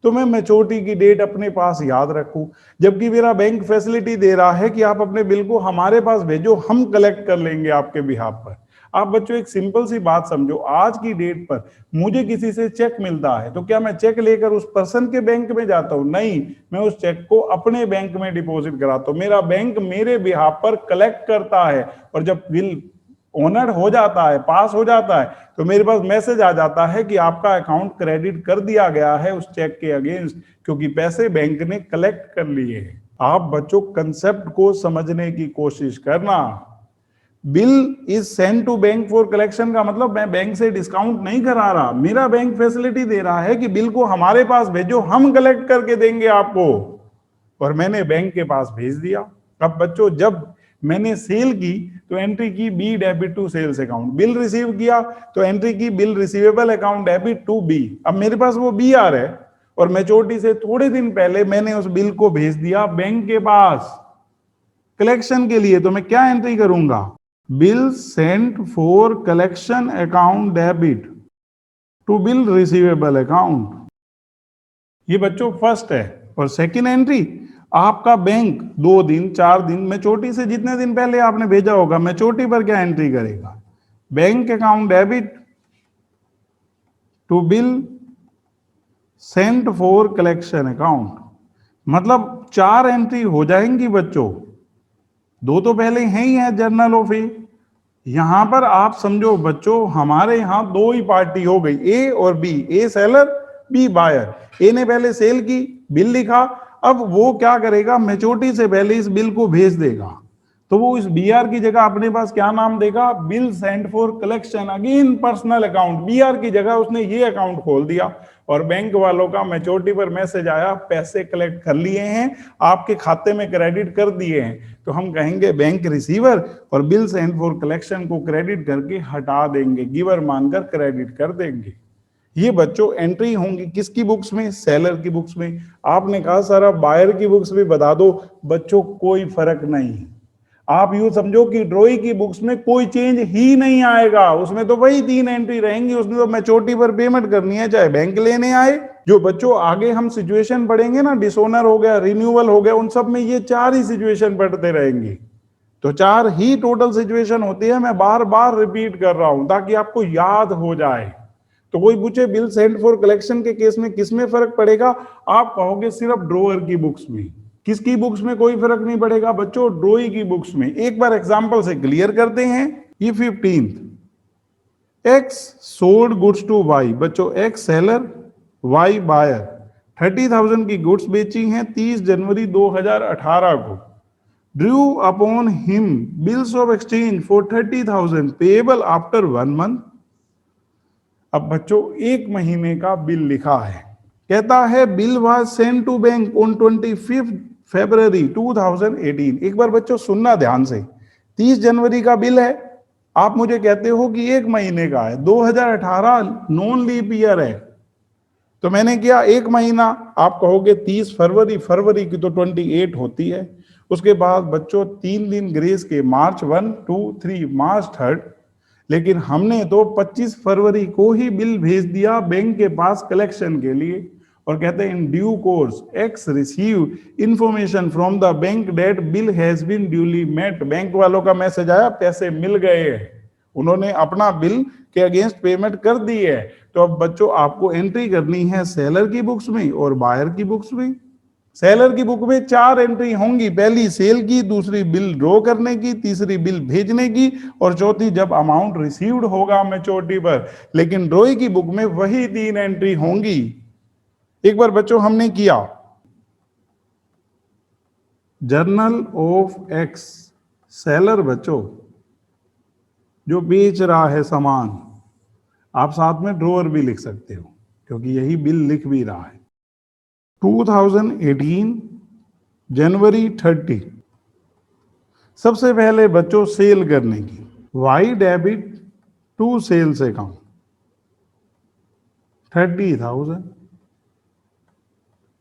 तो मैं मैच्योरिटी की डेट अपने पास याद रखूं, जबकि मेरा बैंक फैसिलिटी दे रहा है कि आप अपने बिल को हमारे पास भेजो, हम कलेक्ट कर लेंगे आपके बिहाफ पर। आप बच्चों एक सिंपल सी बात समझो, आज की डेट पर मुझे किसी से चेक मिलता है तो क्या मैं चेक लेकर उस पर्सन के बैंक में जाता हूं? नहीं, मैं उस चेक को अपने बैंक में डिपॉजिट कराता हूं। मेरा बैंक मेरे बिहाफ पर कलेक्ट करता है, और जब बिल ऑनर हो जाता है, पास हो जाता है, तो मेरे पास मैसेज आ जाता है कि आपका अकाउंट क्रेडिट कर दिया गया है उस चेक के अगेंस्ट, क्योंकि पैसे बैंक ने कलेक्ट कर लिए हैं। आप बच्चों कंसेप्ट को समझने की कोशिश करना। Bill is send to bank for collection का मतलब मैं बैंक से डिस्काउंट नहीं करा रहा, मेरा बैंक फैसिलिटी दे रहा है कि बिल को हमारे पास भेजो, हम कलेक्ट करके देंगे आपको, और मैंने बैंक के पास भेज दिया। अब बच्चों जब मैंने सेल की तो एंट्री की B debit to sales account, bill receive किया तो एंट्री की bill receivable account debit to B. अब मेरे पास वो बी आ रहा है, और मैच्योरिटी से थोड़े दिन पहले मैंने उस बिल को भेज दिया बैंक के पास कलेक्शन के लिए, तो मैं क्या एंट्री करूंगा? Bill sent for collection account debit to bill receivable account. ये बच्चों फर्स्ट है। और सेकंड एंट्री, आपका बैंक 2 दिन 4 दिन मैच्योरिटी से जितने दिन पहले आपने भेजा होगा, मैच्योरिटी पर क्या एंट्री करेगा? Bank account debit to bill sent for collection account. मतलब 4 एंट्री हो जाएंगी बच्चों, 2 तो पहले हैं ही है जर्नल ऑफ ए। यहां पर आप समझो बच्चों, हमारे यहां 2 ही पार्टी हो गई, ए और बी, ए सेलर बी बायर। ए ने पहले सेल की, बिल लिखा, अब वो क्या करेगा? मैच्योरिटी से पहले इस बिल को भेज देगा, तो वो इस बीआर की जगह अपने पास क्या नाम देगा? Bill sent for collection again personal account. BR की जगह उसने ये अकाउंट खोल दिया, और बैंक वालों का मैच्योरिटी पर मैसेज आया, पैसे कलेक्ट कर लिए हैं, आपके खाते में क्रेडिट कर दिए हैं, तो हम कहेंगे बैंक रिसीवर, और बिल सेंट फॉर कलेक्शन को क्रेडिट करके हटा देंगे, गिवर मानकर क्रेडिट कर देंगे। ये बच्चों एंट्री होंगी किसकी बुक्स में? सेलर की बुक्स में। आपने कहा सारा बायर की बुक्स भी बता दो, बच्चों कोई फर्क नहीं। आप यूं समझो कि ड्रॉई की बुक्स में कोई चेंज ही नहीं आएगा, उसमें तो वही 3 एंट्री रहेंगी, उसमें तो मैच्योरिटी पर पेमेंट करनी है, चाहे बैंक लेने आए जो बच्चों आगे हम सिचुएशन पढ़ेंगे ना, डिसोनर हो गया, रिन्यूअल हो गया, उन सब में ये 4 ही सिचुएशन पढ़ते रहेंगे। तो 4 ही टोटल सिचुएशन होती है, मैं बार बार रिपीट कर रहा हूं ताकि आपको याद हो जाए। तो कोई पूछे बिल सेंट फॉर कलेक्शन के केस में किस में फर्क पड़ेगा, आप कहोगे सिर्फ ड्रॉअर की बुक्स में। किसकी बुक्स में कोई फर्क नहीं पड़ेगा बच्चों? ड्रॉई की बुक्स में। एक बार एग्जांपल से क्लियर करते हैं। ये 15th, X sold goods to Y. बच्चों एक्स सेलर, वाई बायर, 30,000 की गुड्स बेची हैं 30 जनवरी 2018 को। Drew upon him bills of exchange for 30,000 payable after 1 month. अब बच्चों 1 महीने का बिल लिखा है, कहता है bill was sent to bank on 25 फरवरी 2018। एक बार बच्चों सुनना ध्यान से, 30 जनवरी का बिल है, आप मुझे कहते हो कि 1 महीने का है, 2018 नॉन लीप ईयर है, तो मैंने किया 1 महीना, आप कहोगे 30 फरवरी, फरवरी की तो 28 होती है। उसके बाद बच्चों 3 दिन ग्रेस के, मार्च 1, 2, 3, मार्च 3, लेकिन हमने तो 25 फरवरी को ही बिल भेज दिया बैंक के पास कलेक्शन के लिए, और कहते हैं in due course X receive information from the bank that bill has been duly met. बैंक वालों का मैसेज आया, पैसे मिल गए, उन्होंने अपना बिल के अगेंस्ट पेमेंट कर दी है। तो अब बच्चों आपको एंट्री करनी है सेलर की बुक्स में और बायर की बुक्स में। सेलर की बुक में 4 एंट्री होंगी, पहली सेल की, दूसरी बिल ड्रॉ करने की, तीसरी बिल भेजने की, और चौथी जब अमाउंट रिसीव्ड होगा मैच्योरिटी पर। लेकिन ड्रॉई की बुक में वही 3 एंट्री होंगी। एक बार बच्चों हमने किया जर्नल ऑफ एक्स सेलर, बच्चों जो बेच रहा है सामान, आप साथ में ड्रॉअर भी लिख सकते हो क्योंकि यही बिल लिख भी रहा है। 2018 जनवरी 30, सबसे पहले बच्चों सेल करने की, Y debit to sales account 30,000।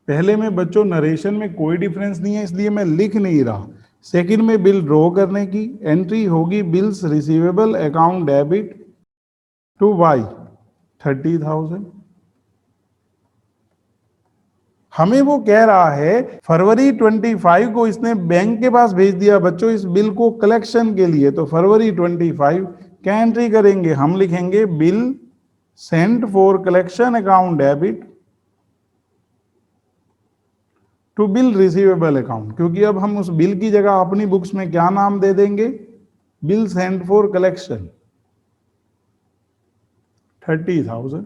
पहले में बच्चों नरेशन में कोई डिफरेंस नहीं है इसलिए मैं लिख नहीं रहा। सेकंड में बिल ड्रॉ करने की एंट्री होगी bills receivable account debit to Y 30,000। हमें वो कह रहा है फरवरी 25 को इसने बैंक के पास भेज दिया बच्चों इस बिल को कलेक्शन के लिए, तो फरवरी 25 क्या एंट्री करेंगे, हम लिखेंगे bill sent for collection account debit to bill receivable account, क्योंकि अब हम उस बिल की जगह अपनी बुक्स में क्या नाम दे देंगे, बिल सेंट फॉर कलेक्शन 30,000।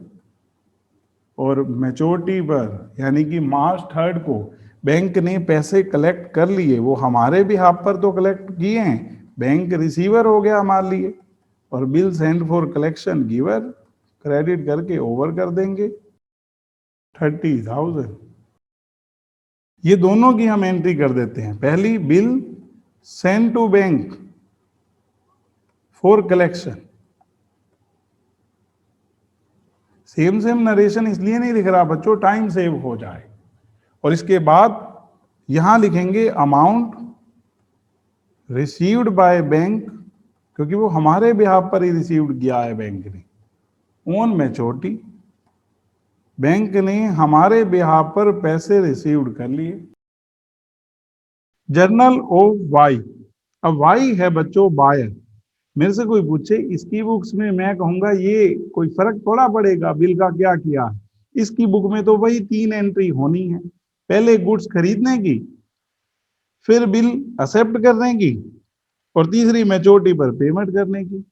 और मैच्योरिटी पर यानी कि मार्च 3 को बैंक ने पैसे कलेक्ट कर लिए, वो हमारे भी हाथ पर तो कलेक्ट किए हैं, बैंक रिसीवर हो गया हमारे लिए, और bill send for collection giver credit करके ओवर कर देंगे 30,000। ये दोनों की हम एंट्री कर देते हैं। पहली bill send to bank for collection, same same narration इसलिए नहीं लिख रहा बच्चों, टाइम सेव हो जाए। और इसके बाद यहां लिखेंगे अमाउंट रिसीव्ड बाय बैंक, क्योंकि वो हमारे बिहाफ पर ही रिसीव्ड किया है बैंक ने, ऑन मैच्योरिटी, बैंक ने हमारे बिहाफ पर पैसे रिसीव्ड कर लिए। जर्नल ऑफ वाई, अब वाई है बच्चों बायर। मेरे से कोई पूछे इसकी बुक्स में, मैं कहूंगा ये कोई फर्क थोड़ा पड़ेगा बिल का क्या किया है, इसकी बुक में तो वही 3 एंट्री होनी है, पहले गुड्स खरीदने की, फिर बिल एक्सेप्ट करने की, और तीसरी मैच्योरिटी पर पेमेंट करने की।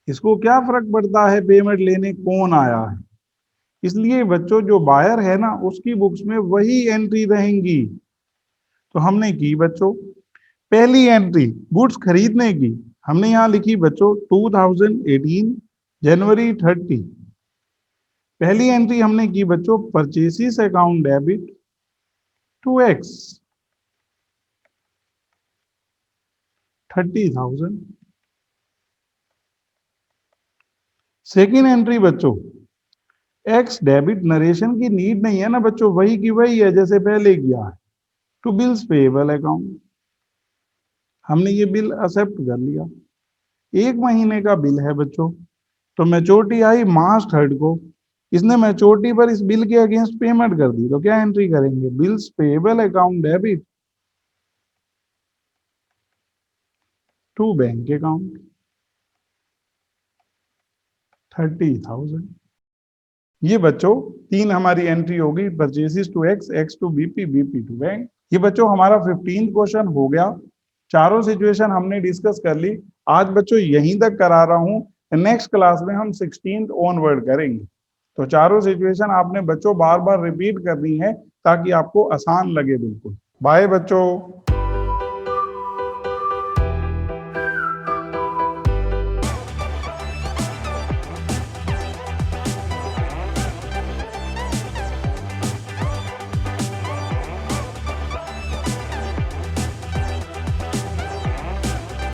इसको क्या फर्क पड़ता है पेमेंट लेने कौन आया है, इसलिए बच्चों जो बायर है ना उसकी बुक्स में वही एंट्री रहेंगी। तो हमने की बच्चों पहली एंट्री गुड्स खरीदने की, हमने यहां लिखी बच्चों 2018 जनवरी 30। पहली एंट्री हमने की बच्चों purchases account debit to X 30,000। Second entry बच्चों एक्स डेबिट, नरेशन की नीड नहीं है ना बच्चों, वही की वही है जैसे पहले किया है, टू बिल्स पेएबल अकाउंट, हमने ये बिल एक्सेप्ट कर लिया। 1 महीने का बिल है बच्चों, तो मैच्योरिटी आई मार्च 3 को, इसने मैच्योरिटी पर इस बिल के अगेंस्ट पेमेंट कर दी, तो क्या एंट्री करेंगे? Bills payable account debit to bank account 30,000। ये बच्चों तीन हमारी एंट्री होगी, purchases to X, X to BP, BP to bank. ये बच्चों हमारा 15th क्वेश्चन हो गया। चारों सिचुएशन हमने डिस्कस कर ली। आज बच्चों यहीं तक करा रहा हूं, नेक्स्ट क्लास में हम 16th ऑनवर्ड करेंगे। तो चारों सिचुएशन आपने बच्चों बार बार रिपीट करनी है ताकि आपको आसान लगे। बिल्कुल। बाय बच्चों।